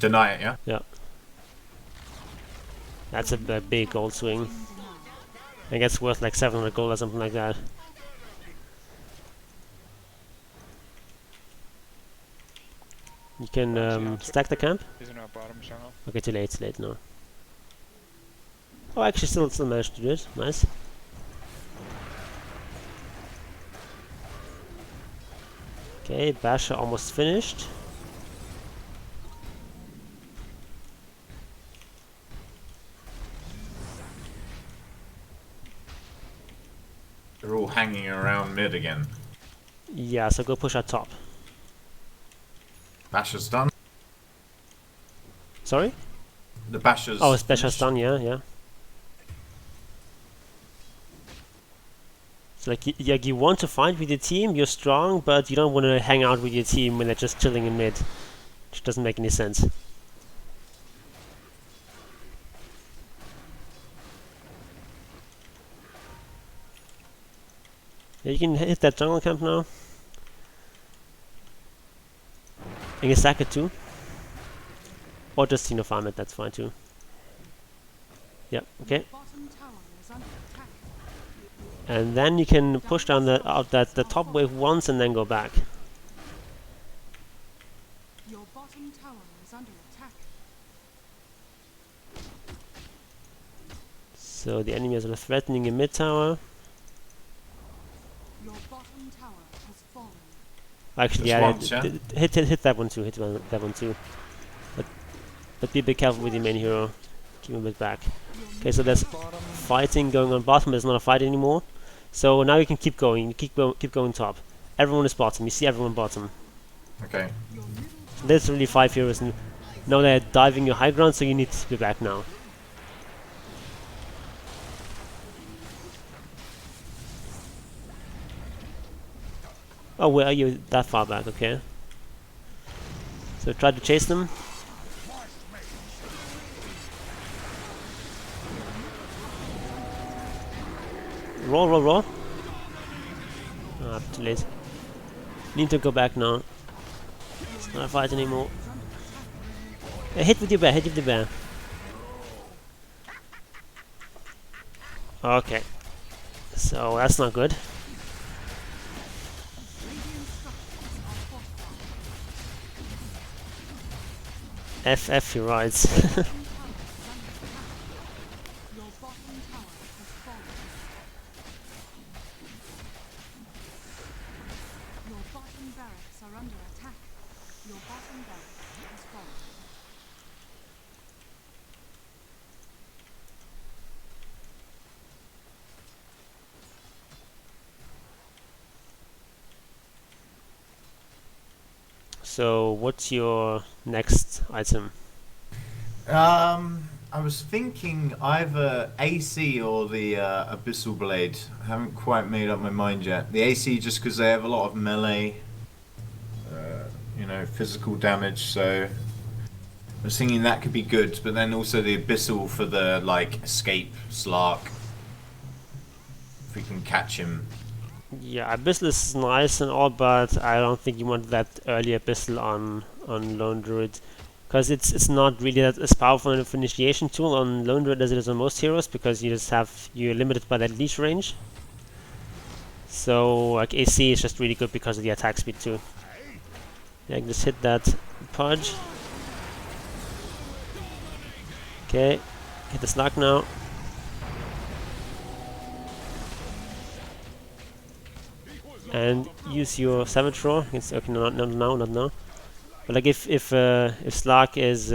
S2: Deny it, yeah?
S1: Yeah. That's a big gold swing.
S6: In denial.
S1: I think it's worth like 700 gold or something like that. You can stack the camp.
S3: Isn't our bottom channel?
S1: Okay, too late now. Oh, actually, still managed to do it. Nice. Okay, Basher almost finished.
S2: They're all hanging around mid again.
S1: Yeah, so go push out top.
S2: Basher's done.
S1: Sorry?
S2: The Basher's
S1: Oh, Basher's
S2: finished.
S1: done, yeah. So like, you want to fight with your team, you're strong, but you don't want to hang out with your team when they're just chilling in mid. Which doesn't make any sense. Yeah, you can hit that jungle camp now. You can stack it too. Or just, farm it, that's fine too. Yep, okay.
S6: Bottom tower is under attack.
S1: And then you can push down the top wave once and then go back.
S6: Your bottom tower is under attack.
S1: So the enemy is sort of threatening a mid tower.
S6: Your bottom tower has fallen.
S1: Actually,
S2: Just
S1: yeah,
S2: once, yeah?
S1: hit that one too. Hit that one too. But be a bit careful with your main hero. Keep him a bit back. Okay, so there's
S3: Bottom.
S1: fighting going on bottom. There's not a fight anymore. So now you can keep going. You keep going top. Everyone is bottom. You see everyone bottom.
S2: Okay.
S6: Your middle
S1: There's really 5 heroes, and now they're diving your high ground. So you need to be back now. Oh, where are you? That far back? Okay. So try to chase them. Roll, roll, roll. Ah, too late. Need to go back now. It's not a fight anymore. Hit with your bear, hit with the bear. Okay. So that's not good. FF, he rides.
S6: Your bottom tower has fallen. Your bottom barracks are under attack. Your bottom barracks has fallen.
S1: So what's your next item?
S2: I was thinking either AC or the Abyssal Blade. I haven't quite made up my mind yet. The AC just because they have a lot of melee, physical damage. So I was thinking that could be good, but then also the Abyssal for the escape Slark. If we can catch him.
S1: Yeah, Abyssal is nice and all, but I don't think you want that early Abyssal on Lone Druid. Because it's not really that as powerful an initiation tool on Lone Druid as it is on most heroes, because you're limited by that leash range. So like AC is just really good because of the attack speed too. Yeah, I can just hit that pudge. Okay, hit the Slark now. And use your Savage Roar. It's okay, not now. But like if Slark is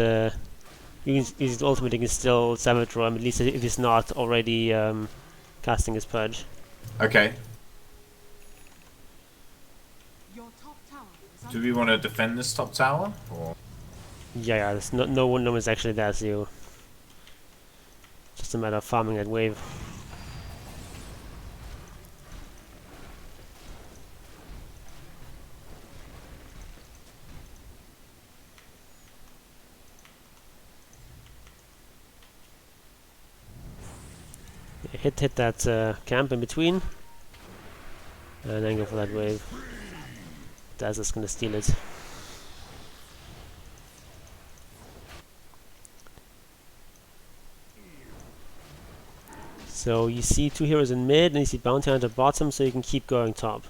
S1: use the ultimate, he can still Savage Roar, at least if he's not already casting his purge.
S2: Okay.
S6: Your top tower is
S2: Do we want to defend this top tower? Or?
S1: Yeah, there's no one's actually there, so just a matter of farming that wave. Hit that camp in between, and then go for that wave. Dazzle's gonna steal it. So you see two heroes in mid, and you see Bounty Hunter bottom, so you can keep going top.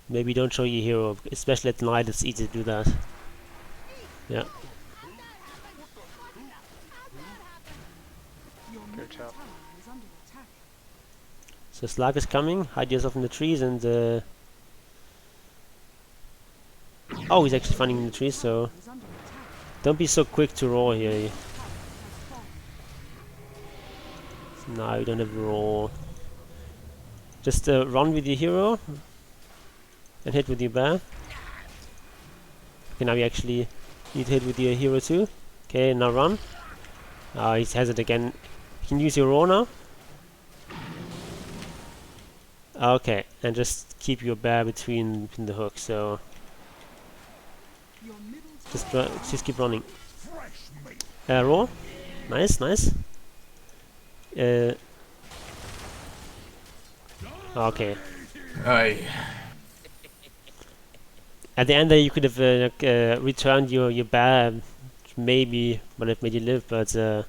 S1: Maybe don't show your hero, especially at night. It's easy to do that. Yeah.
S3: Good job.
S6: tower is under attack.
S1: So Slark is coming. Hide yourself in the trees and. Oh, he's actually finding in the trees. So
S6: Is under attack.
S1: don't be so quick to roar here.
S6: Has fallen.
S1: So now you don't have to roar. Just run with your hero and hit with your bear. Okay, now you actually need to hit with your hero too. Okay, now run. He has it again. You can use your roar now. Okay, and just keep your bear between the hooks. So
S6: Your middle tower
S1: just keep running. Roar. Nice. Okay.
S2: Aye.
S1: At the end there you could have returned your bear, maybe, but it made you live, but it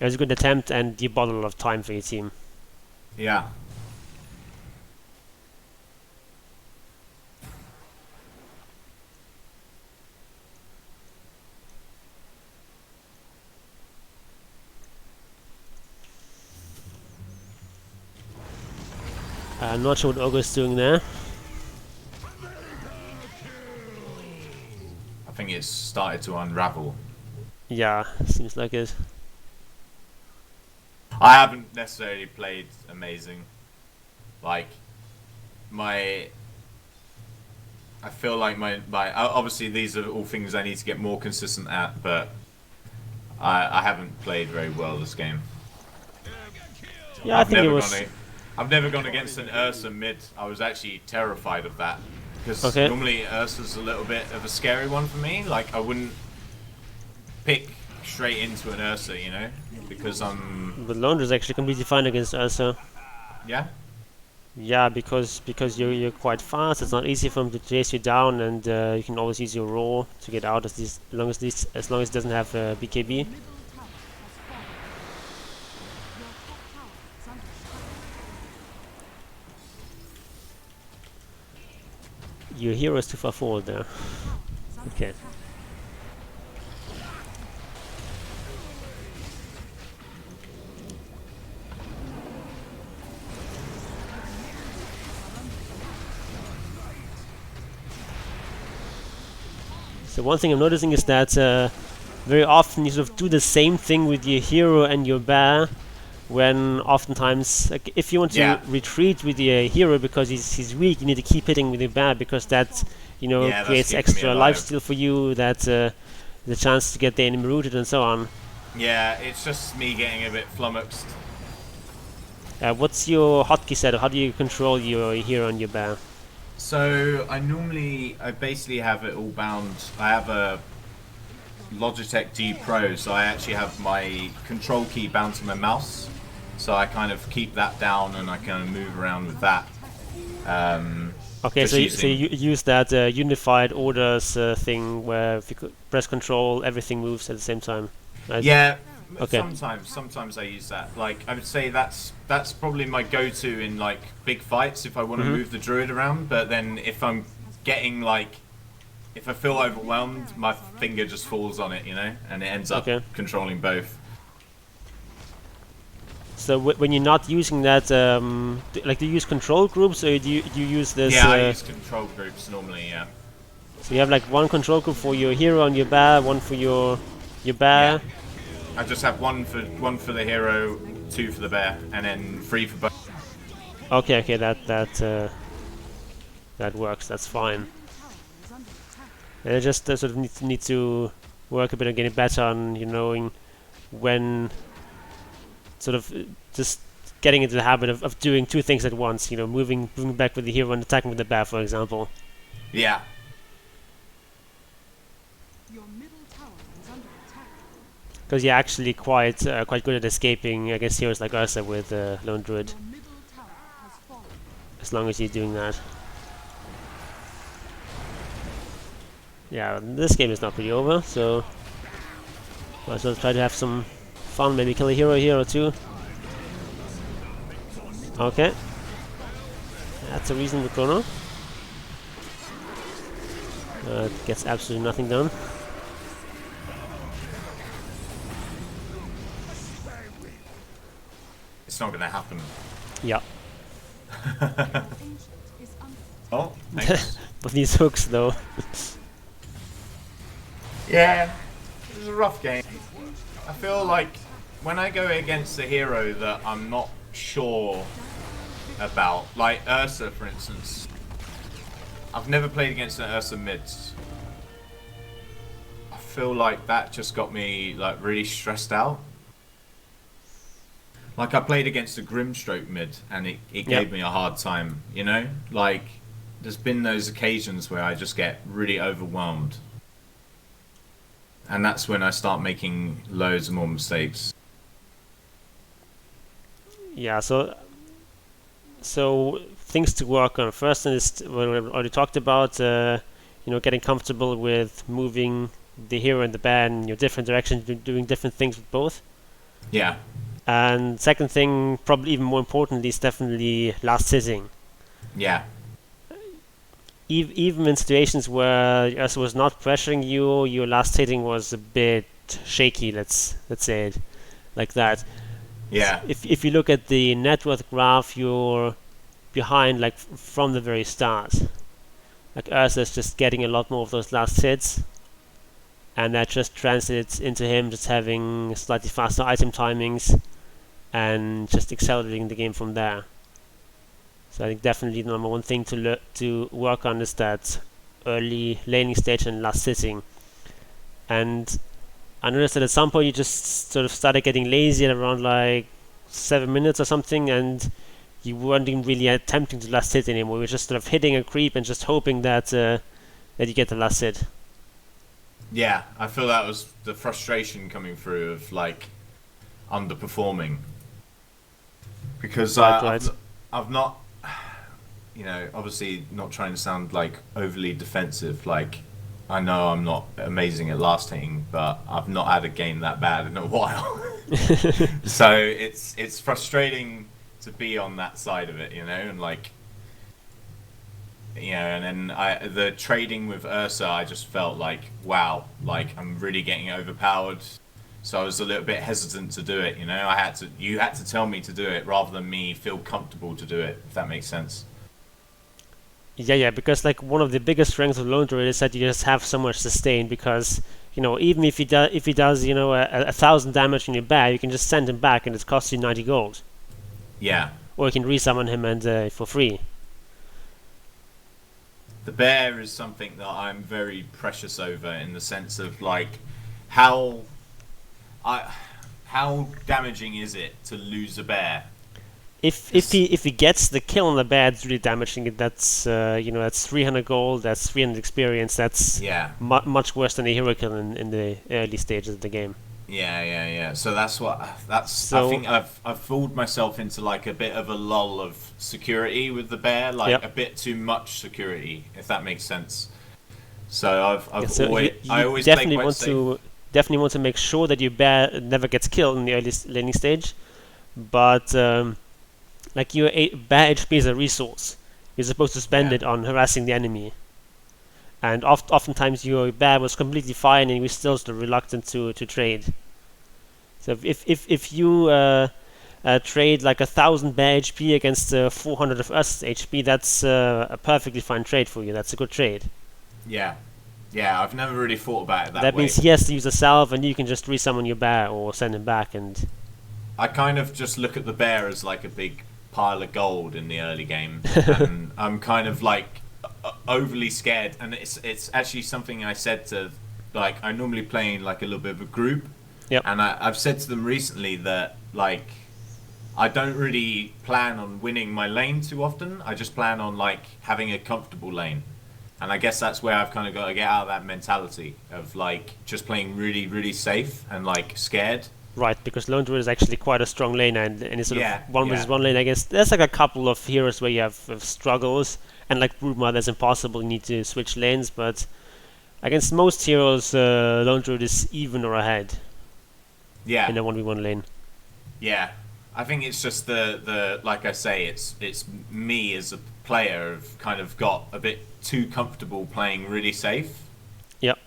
S1: was a good attempt and you bought a lot of time for your team.
S2: Yeah.
S1: I'm not sure what Ogre's doing there.
S2: I think it's started to unravel.
S1: Yeah, seems like it.
S2: I haven't necessarily played amazing. Like, I feel like my obviously these are all things I need to get more consistent at, but I haven't played very well this game.
S1: Yeah, I think it was.
S2: I've never gone against an Ursa mid. I was actually terrified of that. Because
S1: Okay.
S2: normally Ursa's a little bit of a scary one for me. Like, I wouldn't pick straight into an Ursa, you know? because I'm
S1: But Lone Druid is actually completely fine against Ursa.
S2: yeah.
S1: Yeah, because you're quite fast. It's not easy for him to chase you down, and you can always use your roar to get out as long as it doesn't have BKB.
S6: Middle tower has fallen. Your top tower is under attack.
S1: Your hero is too far forward there.
S6: Tower is under
S1: Okay.
S6: attack.
S1: So one thing I'm noticing is that very often you sort of do the same thing with your hero and your bear, when oftentimes, like, if you want to
S2: Yeah.
S1: retreat with your hero because he's weak, you need to keep hitting with your bear because that
S2: Yeah, that's
S1: creates
S2: keeping me
S1: extra
S2: alive.
S1: lifesteal for you, that the chance to get the enemy rooted and so on.
S2: Yeah, it's just me getting a bit flummoxed.
S1: What's your hotkey setup? How do you control your hero and your bear?
S2: So I basically have it all bound. I have a Logitech G Pro, so I actually have my control key bound to my mouse. So I kind of keep that down and I kind of move around with that.
S1: Okay,
S2: Just
S1: so
S2: using-
S1: you use that unified orders thing where if you press control, everything moves at the same time. Right?
S2: Yeah,
S1: Okay.
S2: sometimes I use that. Like I would say that's probably my go-to in like big fights if I want to
S1: Mhm.
S2: move the druid around. But then if I'm getting like, if I feel overwhelmed, my finger just falls on it, you know, and it ends up
S1: Okay.
S2: controlling both.
S1: So when you're not using that, like, do you use control groups or do you use this?
S2: Yeah, I use control groups normally. Yeah.
S1: So you have like one control group for your hero and your bear, one for your bear.
S2: I just have one for the hero, two for the bear, and then three for both.
S1: Okay, that works. That's fine.
S6: Tower is under attack.
S1: And I just sort of need to work a bit on getting better on knowing when, sort of just getting into the habit of doing two things at once. Moving back with the hero and attacking with the bear, for example.
S2: Yeah.
S6: Your middle tower is under attack.
S1: Because you're actually quite good at escaping against heroes like Ursa with Lone Druid,
S6: Your middle tower has fallen.
S1: as long as you're doing that. Yeah, this game is not really over, so might as well try to have some fun. Maybe kill a hero here or two. Okay, that's a reasonable chrono. Gets absolutely nothing done.
S2: It's not gonna happen.
S1: Yeah,
S6: Ancient is under attack.
S2: Oh, thanks.
S1: but these hooks though.
S2: Yeah, it was a rough game. I feel like when I go against a hero that I'm not sure about, like Ursa for instance, I've never played against an Ursa mid. I feel like that just got me like really stressed out. Like I played against a Grimstroke mid and it
S1: Yep.
S2: gave me a hard time, you know? Like there's been those occasions where I just get really overwhelmed. And that's when I start making loads more mistakes.
S1: Yeah, so things to work on. First thing is what we already talked about. Getting comfortable with moving the hero and the bear in your different directions, doing different things with both.
S2: Yeah.
S1: And second thing, probably even more importantly, is definitely last hitting.
S2: Yeah.
S1: Even in situations where Ursa was not pressuring you, your last hitting was a bit shaky. Let's say it like that.
S2: Yeah.
S1: If you look at the net worth graph, you're behind like from the very start. Like Ursa's just getting a lot more of those last hits, and that just translates into him just having slightly faster item timings and just accelerating the game from there. So I think definitely the number one thing to work on is that early laning stage and last hitting. And I noticed that at some point you just sort of started getting lazy at around like 7 minutes or something, and you weren't even really attempting to last hit anymore. You were just sort of hitting a creep and just hoping that that you get the last hit.
S2: Yeah. I feel that was the frustration coming through of like, underperforming because
S1: Right.
S2: I've not, obviously not trying to sound like overly defensive. Like, I know I'm not amazing at last hitting, but I've not had a game that bad in a while. So it's frustrating to be on that side of it, and like, and then the trading with Ursa, I just felt like, wow, like I'm really getting overpowered. So I was a little bit hesitant to do it, you had to tell me to do it rather than me feel comfortable to do it, if that makes sense.
S1: Yeah, because like one of the biggest strengths of Lone Druid is that you just have so much sustain because even if he does a 1,000 damage in your bear, you can just send him back and it costs you 90 gold,
S2: Yeah.
S1: or you can resummon him and for free.
S2: The bear is something that I'm very precious over in the sense of like how how damaging is it to lose a bear?
S1: If he gets the kill on the bear, it's really damaging. That's that's 300 gold, that's 300 experience. That's
S2: Yeah.
S1: much worse than a hero kill in the early stages of the game.
S2: Yeah. So I
S1: So-
S2: think I've fooled myself into like a bit of a lull of security with the bear, like
S1: Yep.
S2: a bit too much security, if that makes sense. So I've
S1: So
S2: always
S1: you
S2: I always play
S1: definitely
S2: quite
S1: want
S2: safe.
S1: to definitely want to make sure that your bear never gets killed in the early laning stage, but like your bear HP is a resource. You're supposed to spend
S2: Yeah.
S1: it on harassing the enemy, and oftentimes your bear was completely fine and you're still sort of reluctant to trade. So if you trade like 1,000 bear HP against 400 of us HP, that's a perfectly fine trade for you. That's a good trade.
S2: Yeah. Yeah, I've never really thought about it that
S1: That
S2: way.
S1: means he has to use a salve, and you can just resummon your bear or send him back. And
S2: I kind of just look at the bear as like a big pile of gold in the early game, and I'm kind of like overly scared. And it's actually something I said to, like, I normally play in like a little bit of a group,
S1: Yep.
S2: and I've said to them recently that like I don't really plan on winning my lane too often. I just plan on like having a comfortable lane. And I guess that's where I've kind of got to get out of that mentality of like just playing really, really safe and like scared.
S1: right, because Lone Druid is actually quite a strong lane, and it's sort
S2: Yeah,
S1: of one versus
S2: yeah.
S1: one lane. I guess there's like a couple of heroes where you have struggles, and like Bruma, that's impossible. You need to switch lanes, but against most heroes, Lone Druid is even or ahead
S2: Yeah,
S1: in a 1v1 lane.
S2: yeah. I think it's just the like I say, it's me as a player have kind of got a bit too comfortable playing really safe.
S1: Yep.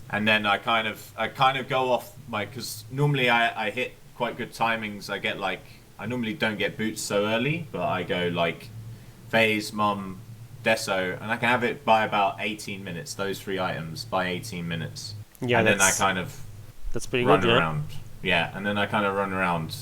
S2: And then I kind of go off my, because normally I hit quite good timings. I normally don't get boots so early, but I go like phase, mum, deso, and I can have it by about 18 minutes. Those three items by 18 minutes.
S1: Yeah,
S2: and then I
S1: that's
S2: kind of
S1: pretty
S2: run
S1: good. Yeah.
S2: around. Yeah, and then I kind of run around.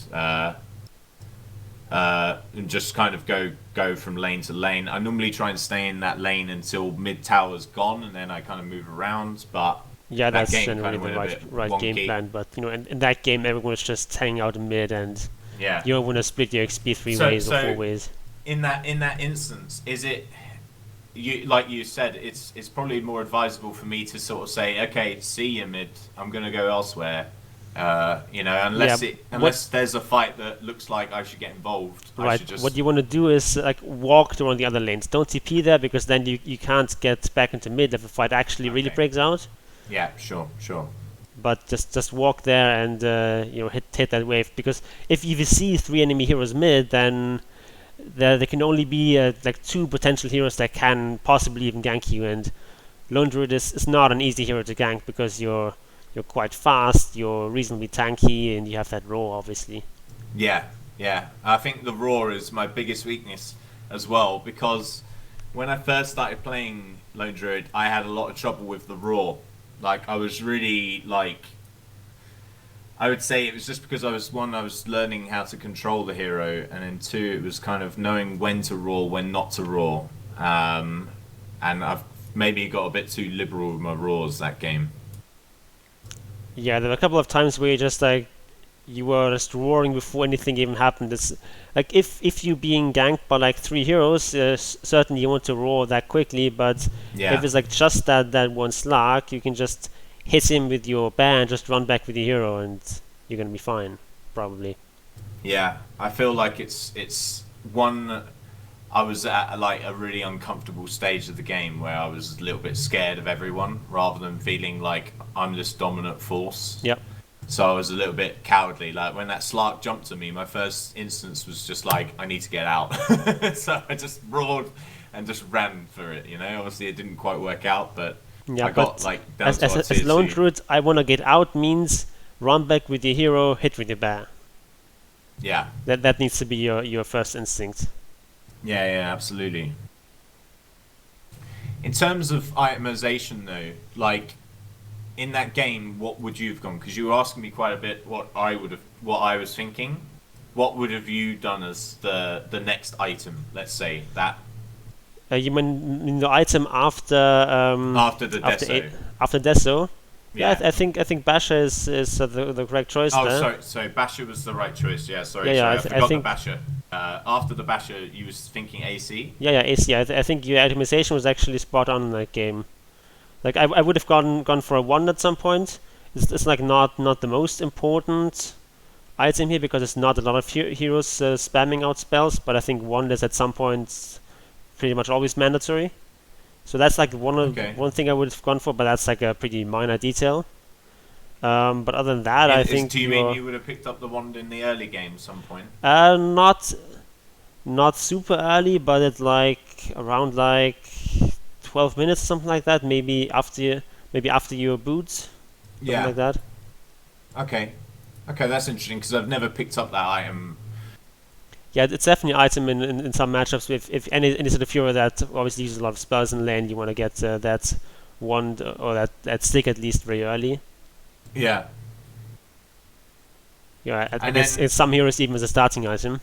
S2: And just kind of go from lane to lane. I normally try and stay in that lane until mid tower's gone, and then I kind of move around. But
S1: Yeah,
S2: that
S1: that's
S2: game
S1: generally
S2: kinda
S1: the
S2: went a bit
S1: right game
S2: wonky.
S1: plan. But in that game, everyone was just hanging out in mid, and
S2: yeah,
S1: you don't want to split your XP three
S2: So-
S1: ways or
S2: so-
S1: four ways.
S2: in that instance, is it like you said, it's probably more advisable for me to sort of say, okay, see you mid, I'm gonna go elsewhere. Unless
S1: Yeah,
S2: unless there's a fight that looks like I should get involved. I
S1: Right.
S2: should just
S1: What you want to do is like walk around the other lanes. Don't TP there because then you can't get back into mid if the fight actually really
S2: Okay.
S1: breaks out.
S2: yeah, sure.
S1: But just walk there and hit that wave, because if you see three enemy heroes mid, then there can only be like two potential heroes that can possibly even gank you, and Lone Druid is not an easy hero to gank because you're quite fast, you're reasonably tanky, and you have that roar obviously.
S2: Yeah. I think the roar is my biggest weakness as well, because when I first started playing Lone Druid, I had a lot of trouble with the roar. Like, I was really, like, I would say it was just because I was learning how to control the hero, and then two, it was kind of knowing when to roar, when not to roar. And I've maybe got a bit too liberal with my roars that game.
S1: Yeah, there were a couple of times where you were just roaring before anything even happened. It's like if you being ganked by like three heroes, certainly you want to roar that quickly. But
S2: Yeah.
S1: if it's like just that one slug, you can just hit him with your bear and just run back with your hero, and you're gonna be fine. probably.
S2: Yeah, I feel like it's one. I was at like a really uncomfortable stage of the game where I was a little bit scared of everyone, rather than feeling like I'm this dominant force.
S1: Yep.
S2: So I was a little bit cowardly. Like when that Slark jumped at me, my first instance was just like, I need to get out. So I just roared and just ran for it. You know, obviously it didn't quite work out, but
S1: Yeah,
S2: I got
S1: but
S2: like down
S1: as
S2: to our tier
S1: Lone
S2: 2.
S1: Druid, I wanna get out means run back with your hero, hit with your bear.
S2: Yeah,
S1: That needs to be your first instinct.
S2: yeah, absolutely. In terms of itemization, though, like in that game, what would you have gone? Because you were asking me quite a bit what I was thinking. What would have you done as the next item? Let's say that
S1: You mean the item after
S2: after the Deso.
S1: after Deso? Yeah,
S2: Yeah.
S1: I think Basha is the correct choice
S2: Oh,
S1: there.
S2: sorry. Basher was the right choice. Yeah, sorry.
S1: Yeah,
S2: I
S1: I
S2: forgot the
S1: think-
S2: Basher. After the Basher, you was thinking AC.
S1: Yeah, AC. I think your itemization was actually spot on in that game. Like I would have gone for a wand at some point. It's like not the most important item here because it's not a lot of heroes spamming out spells, but I think wand is at some point pretty much always mandatory. So that's like
S2: Okay.
S1: one thing I would have gone for, but that's like a pretty minor detail. But other than that, I think
S2: Do you mean you would have picked up the wand in the early game at some point?
S1: not super early, but at like around like 12 minutes, something like that. Maybe after your boots, something like that.
S2: Okay. Okay, that's interesting because I've never picked up that item.
S1: Yeah, it's definitely an item in some matchups. If any sort of hero that obviously uses a lot of spells in lane, you want to get that wand or that stick at least very early.
S2: Yeah.
S1: Yeah,
S2: And
S1: and it's
S2: then-
S1: some heroes even as a starting item.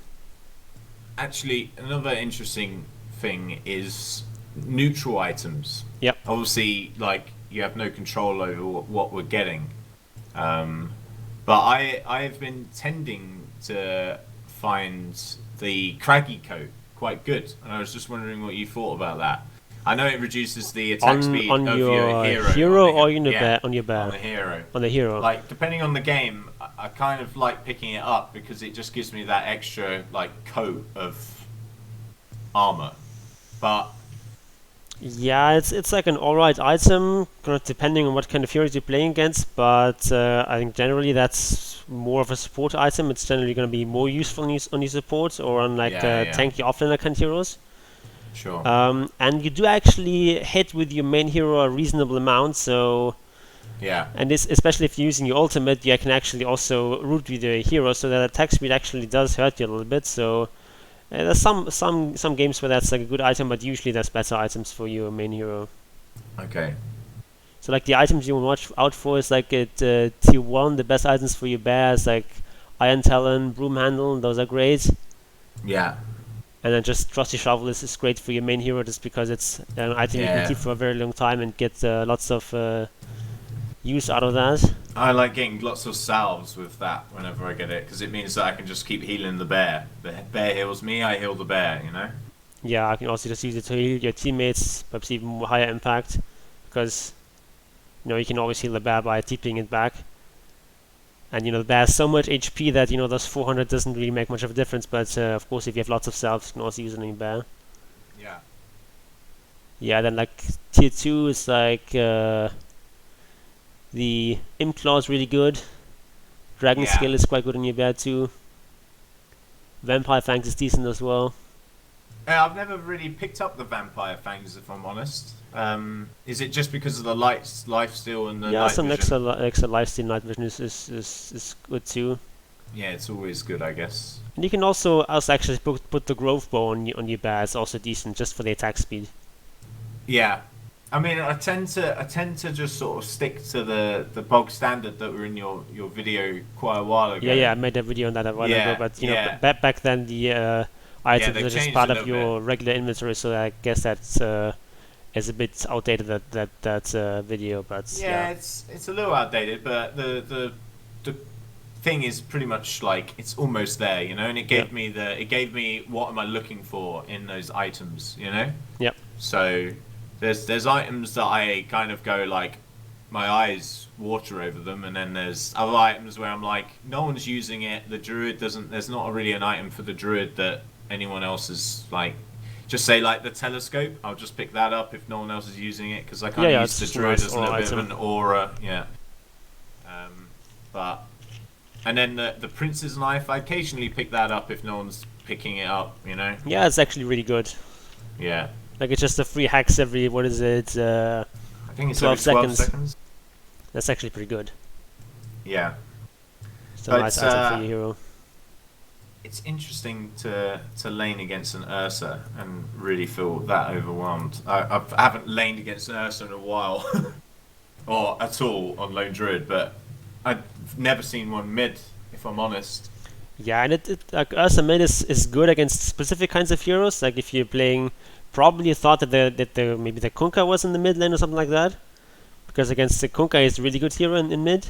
S2: Actually, another interesting thing is neutral items.
S1: Yep.
S2: Obviously, like you have no control over what we're getting. But I've been tending to find the craggy coat quite good, and I was just wondering what you thought about that. I know it reduces the attack speed
S1: On
S2: of
S1: your
S2: your
S1: hero
S2: on the
S1: or
S2: he-
S1: on your
S2: yeah,
S1: bear on your bear
S2: on the hero.
S1: on the hero.
S2: Like depending on the game, I kind of like picking it up because it just gives me that extra like coat of armor. But
S1: Yeah, it's like an alright item, kind of depending on what kind of heroes you're playing against. But I think generally that's more of a support item. It's generally going to be more useful on your support or on like
S2: Yeah.
S1: tanky offlaner kind of heroes.
S2: sure.
S1: And you do actually hit with your main hero a reasonable amount. So,
S2: Yeah.
S1: and this especially if you're using your ultimate, you can actually also root with your hero, so that attack speed actually does hurt you a little bit. So. There's some games where that's like a good item, but usually there's better items for your main hero.
S2: Okay.
S1: So like the items you want to watch out for is like at tier 1, the best items for your bear is like Iron Talon, Broom Handle, those are great.
S2: Yeah.
S1: And then just Trusty Shovel is great for your main hero just because it's an item you
S2: Yeah.
S1: can keep for a very long time and get lots of use out of that.
S2: I like getting lots of salves with that whenever I get it because it means that I can just keep healing the bear. The bear heals me, I heal the bear. You know.
S1: Yeah, I can also just use it to heal your teammates, perhaps even more higher impact, because you can always heal the bear by TPing it back. And the bear has so much HP that those 400 doesn't really make much of a difference. But of course, if you have lots of salves, you can also use it on your bear.
S2: Yeah.
S1: Yeah, then like tier 2 is like the Imp Claw is really good. Dragon
S2: Yeah.
S1: Skill is quite good on your bear too. Vampire Fangs is decent as well.
S2: I've never really picked up the vampire fangs, if I'm honest. Is it just because of the lifesteal and the
S1: Yeah,
S2: night
S1: some
S2: vision?
S1: extra lifesteal night vision is good too.
S2: Yeah, it's always good, I guess.
S1: And you can also actually put the Growth Bow on your bear. It's also decent just for the attack speed.
S2: Yeah. I mean, I tend to just sort of stick to the bog standard that were in your video quite a while ago.
S1: Yeah, I made a video on that a while
S2: Yeah,
S1: ago. But
S2: yeah.
S1: back then the items
S2: they've
S1: were just
S2: changed
S1: part
S2: a
S1: of
S2: little
S1: your regular inventory, so I guess that's is a bit outdated that video. But
S2: Yeah, it's a little outdated, but the thing is pretty much like it's almost there, and it gave me what am I looking for in those items,
S1: Yep.
S2: So there's items that I kind of go like, my eyes water over them, and then there's other items where I'm like, no one's using it. The druid doesn't. There's not really an item for the druid that anyone else is like. Just say like the telescope. I'll just pick that up if no one else is using it because I kind of
S1: Yeah,
S2: use
S1: it's
S2: the
S1: just a
S2: druid
S1: nice
S2: as a little
S1: aura
S2: bit of
S1: item.
S2: an aura. Yeah. But and then the prince's knife. I occasionally pick that up if no one's picking it up. You know.
S1: Yeah, it's actually really good.
S2: Yeah.
S1: Like it's just a free hacks every, what is it,
S2: I think it's
S1: 12
S2: every 12
S1: seconds.
S2: seconds.
S1: That's actually pretty good.
S2: Yeah.
S1: It's a
S2: But
S1: nice
S2: it's,
S1: item for your hero.
S2: It's interesting to lane against an Ursa and really feel that overwhelmed. I haven't laned against an Ursa in a while, or at all on Lone Druid, but I've never seen one mid, if I'm honest.
S1: Yeah, and it like Ursa mid is good against specific kinds of heroes. Like if you're playing, probably thought that the maybe the Kunkka was in the mid lane or something like that, because against the Kunkka is a really good hero in mid.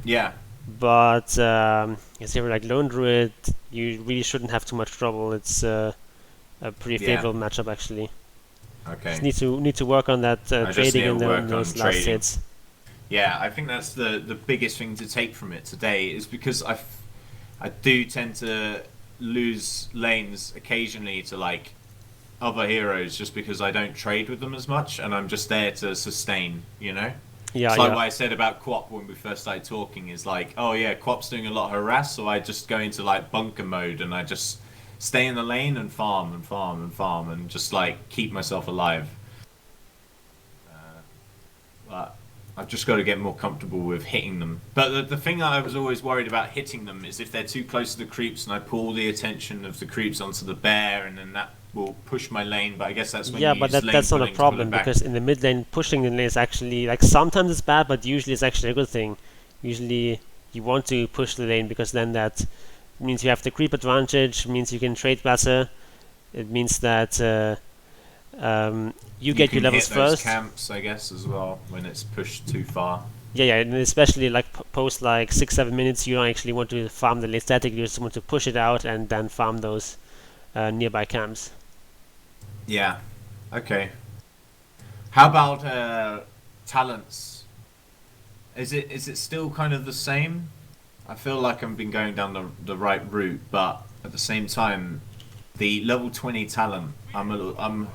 S2: Yeah,
S1: But as a hero like Lone Druid, you really shouldn't have too much trouble. It's a pretty
S2: Yeah.
S1: favorable matchup actually.
S2: okay.
S1: Just need to work on that
S2: I just
S1: trading
S2: need to
S1: and
S2: work
S1: then
S2: on
S1: those last
S2: trading.
S1: hits.
S2: Yeah, I think that's the biggest thing to take from it today is because I do tend to lose lanes occasionally to like other heroes just because I don't trade with them as much and I'm just there to sustain, you know?
S1: Yeah,
S2: It's like
S1: yeah.
S2: what I said about Quap when we first started talking is like, oh yeah, Quap's doing a lot of harass, so I just go into like bunker mode and I just stay in the lane and farm and farm and farm and just like keep myself alive. But I've just got to get more comfortable with hitting them. But the thing that I was always worried about hitting them is if they're too close to the creeps and I pull the attention of the creeps onto the bear and then that will push my lane. But I guess that's when
S1: Yeah,
S2: you
S1: but
S2: use lane
S1: that's not a
S2: pulling to pull it
S1: problem
S2: back.
S1: because in the mid lane, pushing the lane is actually like sometimes it's bad, but usually it's actually a good thing. Usually you want to push the lane because then that means you have the creep advantage, means you can trade better. It means that you get
S2: can
S1: your levels
S2: hit those
S1: first.
S2: camps, I guess, as well when it's pushed too far.
S1: Yeah, yeah, and especially like post like 6-7 minutes, you don't actually want to farm the lane static. You just want to push it out and then farm those nearby camps.
S2: Yeah. Okay. How about talents? Is it still kind of the same? I feel like I've been going down the right route, but at the same time, the level 20 talent, I'm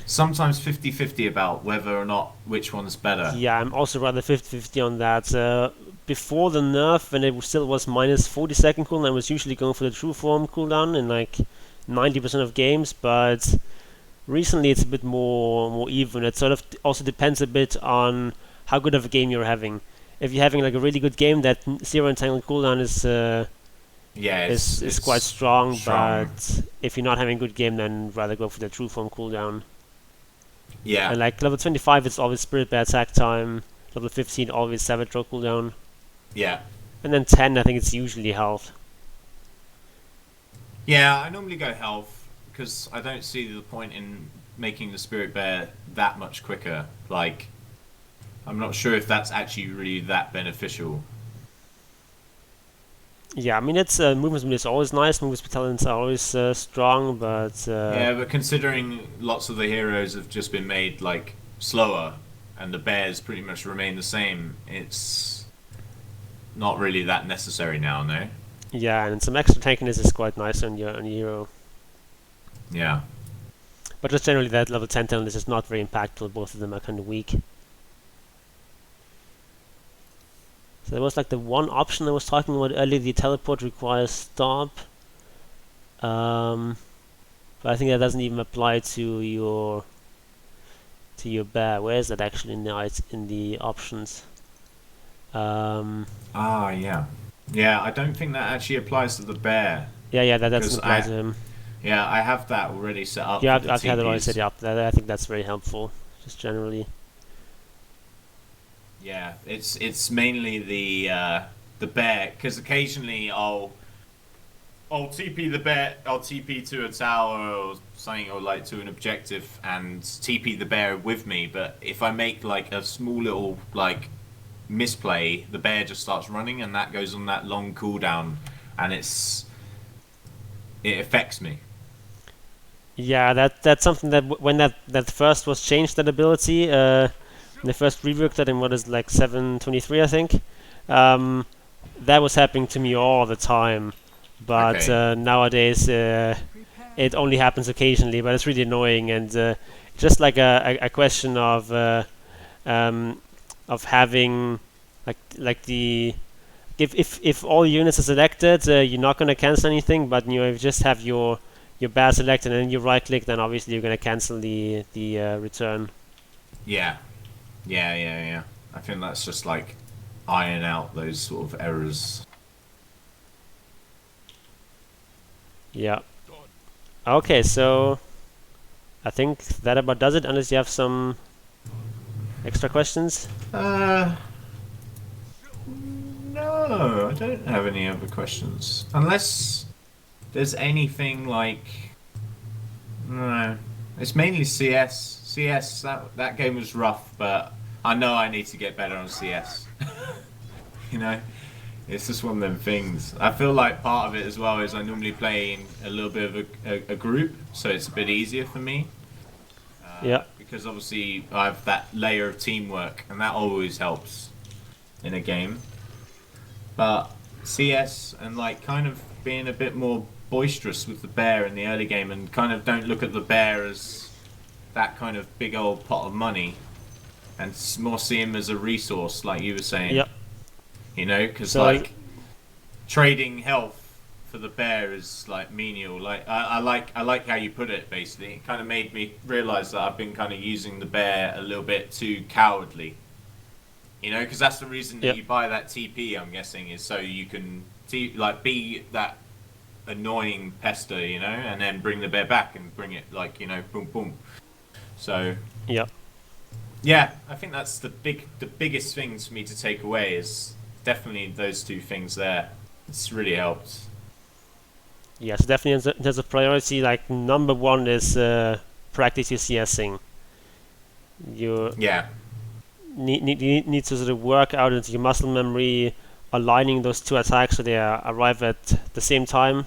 S2: sometimes 50-50 about whether or not which one's better.
S1: Yeah, I'm also rather 50-50 on that. Before the nerf, when it still was minus 40-second cooldown, I was usually going for the true form cooldown in like 90% of games, but recently it's a bit more even. It sort of also depends a bit on how good of a game you're having. If you're having like a really good game, that zero entangled cooldown
S2: Yeah,
S1: is quite strong,
S2: strong.
S1: but if you're not having a good game, then rather go for the true form cooldown.
S2: Yeah.
S1: And like level 25 is always Spirit Bear attack time. Level 15 always Savage Row cooldown.
S2: Yeah.
S1: And then 10 I think it's usually health.
S2: Yeah, I normally go health because I don't see the point in making the Spirit Bear that much quicker. Like, I'm not sure if that's actually really that beneficial.
S1: Yeah, I mean it's movement speed is always nice, movement speed talents are always strong, but
S2: Yeah, but considering lots of the heroes have just been made like slower and the bears pretty much remain the same, it's not really that necessary now, no?
S1: yeah, and some extra tankiness is quite nice on your hero.
S2: Yeah.
S1: But just generally that level 10 talent is not very impactful, both of them are kind of weak. So there was like the one option I was talking about earlier, the teleport requires stop. But I think that doesn't even apply to your bear. Where is that actually now? It's in the options.
S2: Ah, yeah. Yeah, I don't think that actually applies to the bear.
S1: Yeah, that doesn't
S2: 'Cause
S1: apply
S2: I-
S1: to him.
S2: Yeah, I have that already set up.
S1: Yeah,
S2: for the
S1: I've had it already
S2: TPs.
S1: set up. I think that's very helpful, just generally.
S2: Yeah, it's mainly the bear because occasionally I'll TP the bear, I'll TP to a tower or something or like to an objective and TP the bear with me. But if I make like a small little like misplay, the bear just starts running and that goes on that long cooldown, and it affects me.
S1: Yeah, that's something that when that first was changed, that ability, they first reworked that in what is like 7.23, I think. That was happening to me all the time, but
S2: Okay.
S1: nowadays it only happens occasionally. But it's really annoying, and just like a question um, of having like the if all units are selected, you're not going to cancel anything, but if you just have your bear selected and then you right click, then obviously you're going to cancel the return.
S2: Yeah. Yeah. I think that's just like iron out those sort of errors.
S1: Yeah. Okay, so I think that about does it, unless you have some extra questions.
S2: Uh, no, I don't have any other questions. Unless there's anything like, no, it's mainly CS. CS, that game was rough, but I know I need to get better on CS. You know, it's just one of them things. I feel like part of it as well is I normally play in a little bit of a group, so it's a bit easier for me.
S1: Yeah.
S2: Because obviously I have that layer of teamwork, and that always helps in a game. But CS and like kind of being a bit more boisterous with the bear in the early game, and kind of don't look at the bear as that kind of big old pot of money, and more see him as a resource, like you were saying.
S1: Yep.
S2: You know, because
S1: So
S2: like trading health for the bear is like menial. Like I like how you put it. Basically, it kind of made me realize that I've been kind of using the bear a little bit too cowardly. You know, because that's the reason that
S1: Yep.
S2: you buy that TP. I'm guessing is so you can like be that annoying pester, you know, and then bring the bear back and bring it like boom boom. So
S1: Yep.
S2: yeah, I think that's the biggest things for me to take away is definitely those two things there. It's really helped.
S1: Yes, definitely there's a priority. Like number one is practice your CSing. You
S2: Yeah,
S1: need to sort of work out into your muscle memory, aligning those two attacks so they arrive at the same time.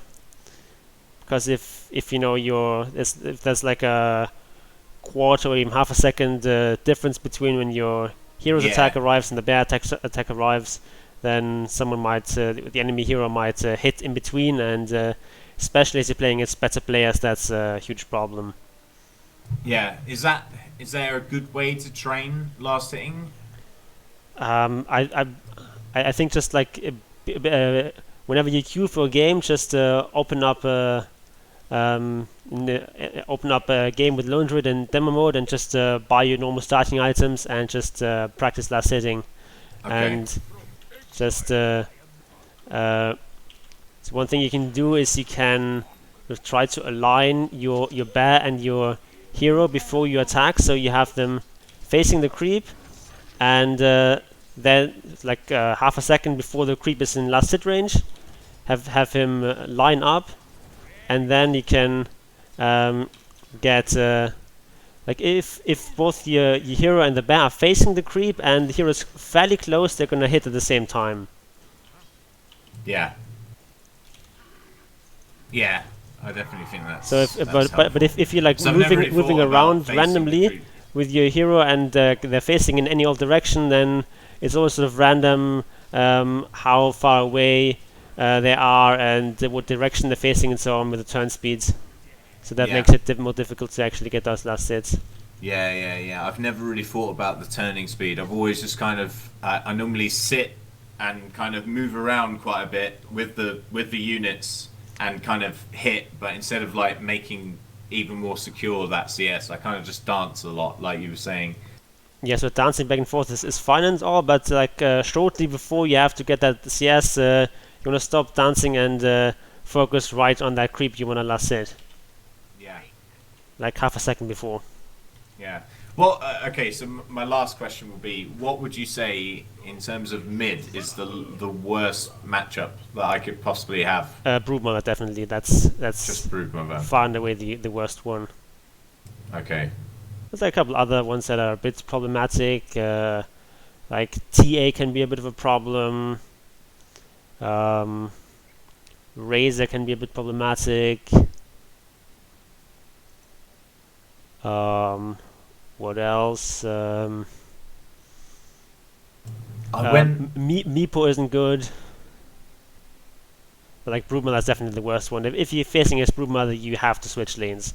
S1: Because if you know if there's like a quarter or even half a second difference between when your hero's attack
S2: yeah,
S1: arrives and the bear attack arrives, then someone might the enemy hero might hit in between, and especially as you're playing against better players, that's a huge problem.
S2: yeah. Is there a good way to train last hitting?
S1: I think just like whenever you queue for a game, just open up open up a game with Lone Druid in demo mode and just buy your normal starting items and just practice last hitting.
S2: Okay.
S1: And just so one thing you can do is you can try to align your bear and your hero before you attack, so you have them facing the creep, and then like half a second before the creep is in last hit range, have him line up, and then you can get like if both your hero and the bear are facing the creep and the hero is fairly close, they're gonna hit at the same time.
S2: Yeah. Yeah. I definitely think that's
S1: So but if you're like
S2: 'Cause I've never really
S1: moving
S2: thought about
S1: around
S2: facing the
S1: randomly
S2: creep.
S1: with your hero and they're facing in any old direction, then it's always sort of random how far away they are and what direction they're facing and so on with the turn speeds. So that
S2: Yeah.
S1: makes it more difficult to actually get those last hits.
S2: Yeah. I've never really thought about the turning speed. I've always just kind of I normally sit and kind of move around quite a bit with the units and kind of hit, but instead of like making even more secure that CS, I kind of just dance a lot, like you were saying.
S1: Yeah, so dancing back and forth is fine and all, but like shortly before you have to get that CS, you want to stop dancing and focus right on that creep you want to last hit,
S2: Yeah.
S1: like half a second before.
S2: Yeah. Well, okay. So my last question will be: what would you say in terms of mid is the worst matchup that I could possibly have?
S1: Broodmother, definitely. That's
S2: Just Broodmother.
S1: far and away the worst one.
S2: Okay.
S1: There's like a couple other ones that are a bit problematic. Like TA can be a bit of a problem. Razor can be a bit problematic. What else?
S2: I went.
S1: Meepo isn't good. But like Broodmother is definitely the worst one. If you're facing against Broodmother, you have to switch lanes.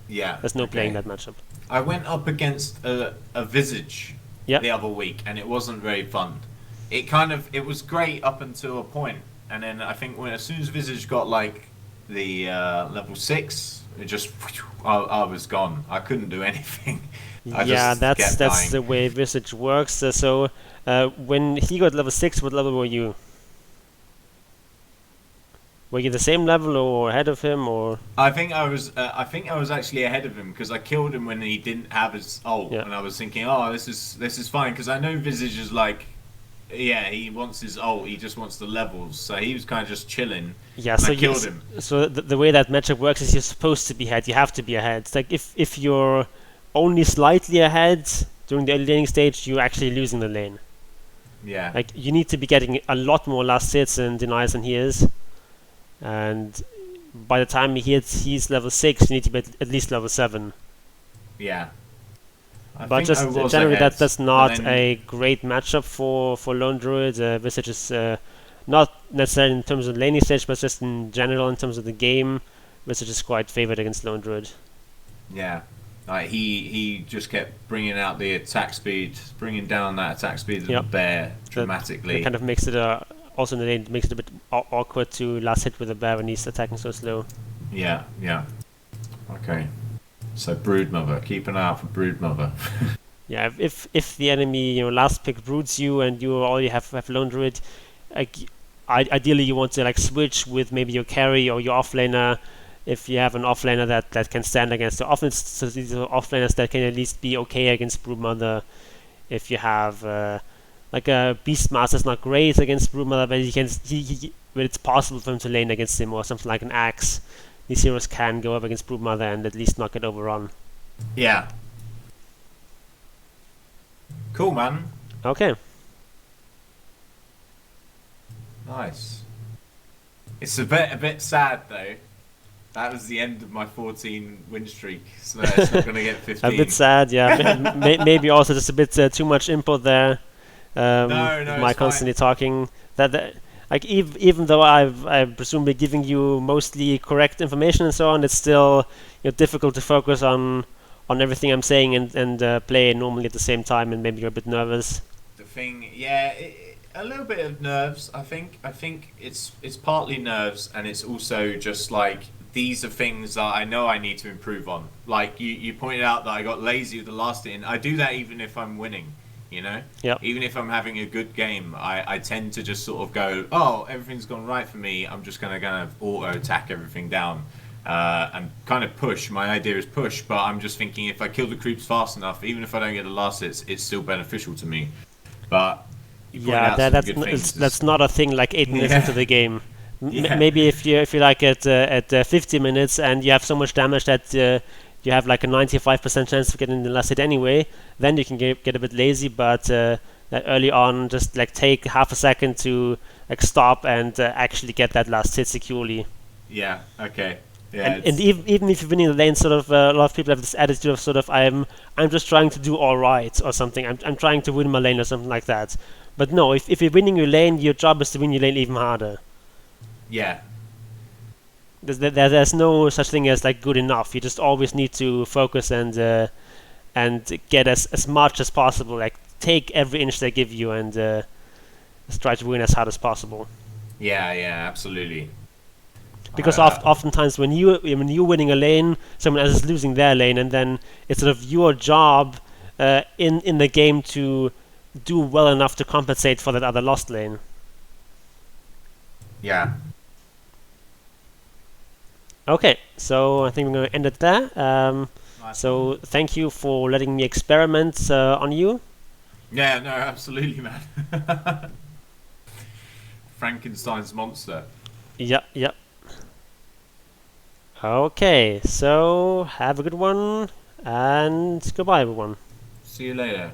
S2: Yeah.
S1: There's no playing
S2: okay.
S1: that matchup.
S2: I went up against a Visage
S1: Yep.
S2: the other week, and it wasn't very fun. It was great up until a point, and then I think as soon as Visage got like the level 6, it just I was gone. I couldn't do anything. I
S1: Yeah,
S2: just
S1: that's
S2: kept dying.
S1: the way Visage works. When he got level 6, what level were you? Were you the same level or ahead of him, or?
S2: I think I was. I think I was actually ahead of him because I killed him when he didn't have his ult,
S1: Yeah.
S2: and I was thinking, oh, this is fine because I know Visage is like, yeah, he wants his ult. He just wants the levels, so he was kind of just chilling.
S1: Yeah,
S2: and
S1: so
S2: I killed him.
S1: So the way that matchup works is you're supposed to be ahead. You have to be ahead. It's like if you're only slightly ahead during the early laning stage, you're actually losing the lane.
S2: Yeah.
S1: Like you need to be getting a lot more last hits and denies than he is. And by the time he's level 6, you need to be at least level 7.
S2: Yeah. I
S1: But
S2: think
S1: just
S2: I was
S1: generally,
S2: ahead,
S1: that's
S2: but
S1: not
S2: then-
S1: a great matchup for Lone Druid. Visage is not necessarily in terms of the laning stage, but just in general in terms of the game. Visage is quite favored against Lone Druid.
S2: Yeah. Like he just kept bringing out the attack speed, bringing down that attack speed of
S1: Yep.
S2: the bear dramatically.
S1: It kind of makes it also in the lane makes it a bit awkward to last hit with a bear when he's attacking so slow.
S2: Yeah. Yeah. Okay. So Broodmother, keep an eye out for Broodmother.
S1: Yeah, if the enemy last pick broods you and you already have Lone Druid, ideally you want to like switch with maybe your carry or your offlaner. If you have an offlaner that can stand against the offense, so these are offlaners that can at least be okay against Broodmother. If you have like a Beastmaster's not great against Broodmother, but but it's possible for him to lane against him, or something like an Axe. These heroes can go up against Broodmother and at least not get overrun.
S2: Yeah. Cool, man.
S1: Okay.
S2: Nice. It's a bit sad though. That was the end of my 14 win streak, so it's not going to get 15.
S1: A bit sad, yeah. Maybe also just a bit too much input there.
S2: No,
S1: my
S2: it's
S1: constantly talking. Like even though I'm presumably giving you mostly correct information and so on, it's still difficult to focus on everything I'm saying and play normally at the same time, and maybe you're a bit nervous.
S2: The thing, yeah, a little bit of nerves. I think it's partly nerves, and it's also just like these are things that I know I need to improve on. Like you pointed out that I got lazy with the last hit, and I do that even if I'm winning.
S1: Yep.
S2: Even if I'm having a good game, I tend to just sort of go, oh, everything's gone right for me. I'm just going to kind of auto attack everything down and kind of push. My idea is push, but I'm just thinking if I kill the creeps fast enough, even if I don't get the last hits, it's still beneficial to me. But you pointed out some good things.
S1: That's not a thing like 8 minutes
S2: Yeah.
S1: into the game.
S2: Yeah.
S1: Maybe if you like at 50 minutes and you have so much damage that you have like a 95% chance of getting the last hit anyway, then you can get a bit lazy. But early on, just like take half a second to like stop and actually get that last hit securely.
S2: Yeah. Okay. Yeah.
S1: And even if you're winning the lane, sort of a lot of people have this attitude of sort of I'm just trying to do all right or something. I'm trying to win my lane or something like that. But no, if you're winning your lane, your job is to win your lane even harder.
S2: Yeah.
S1: There's no such thing as like good enough. You just always need to focus and get as much as possible. Like take every inch they give you and just try to win as hard as possible.
S2: Yeah. Yeah. Absolutely.
S1: Because oftentimes when you're winning a lane, someone else is losing their lane, and then it's sort of your job in the game to do well enough to compensate for that other lost lane.
S2: Yeah.
S1: Okay, so I think we're going to end it there.
S2: Nice.
S1: So thank you for letting me experiment on you.
S2: Yeah. No. Absolutely, man. Frankenstein's monster.
S1: Yep. Okay, so have a good one, and goodbye, everyone.
S2: See you later.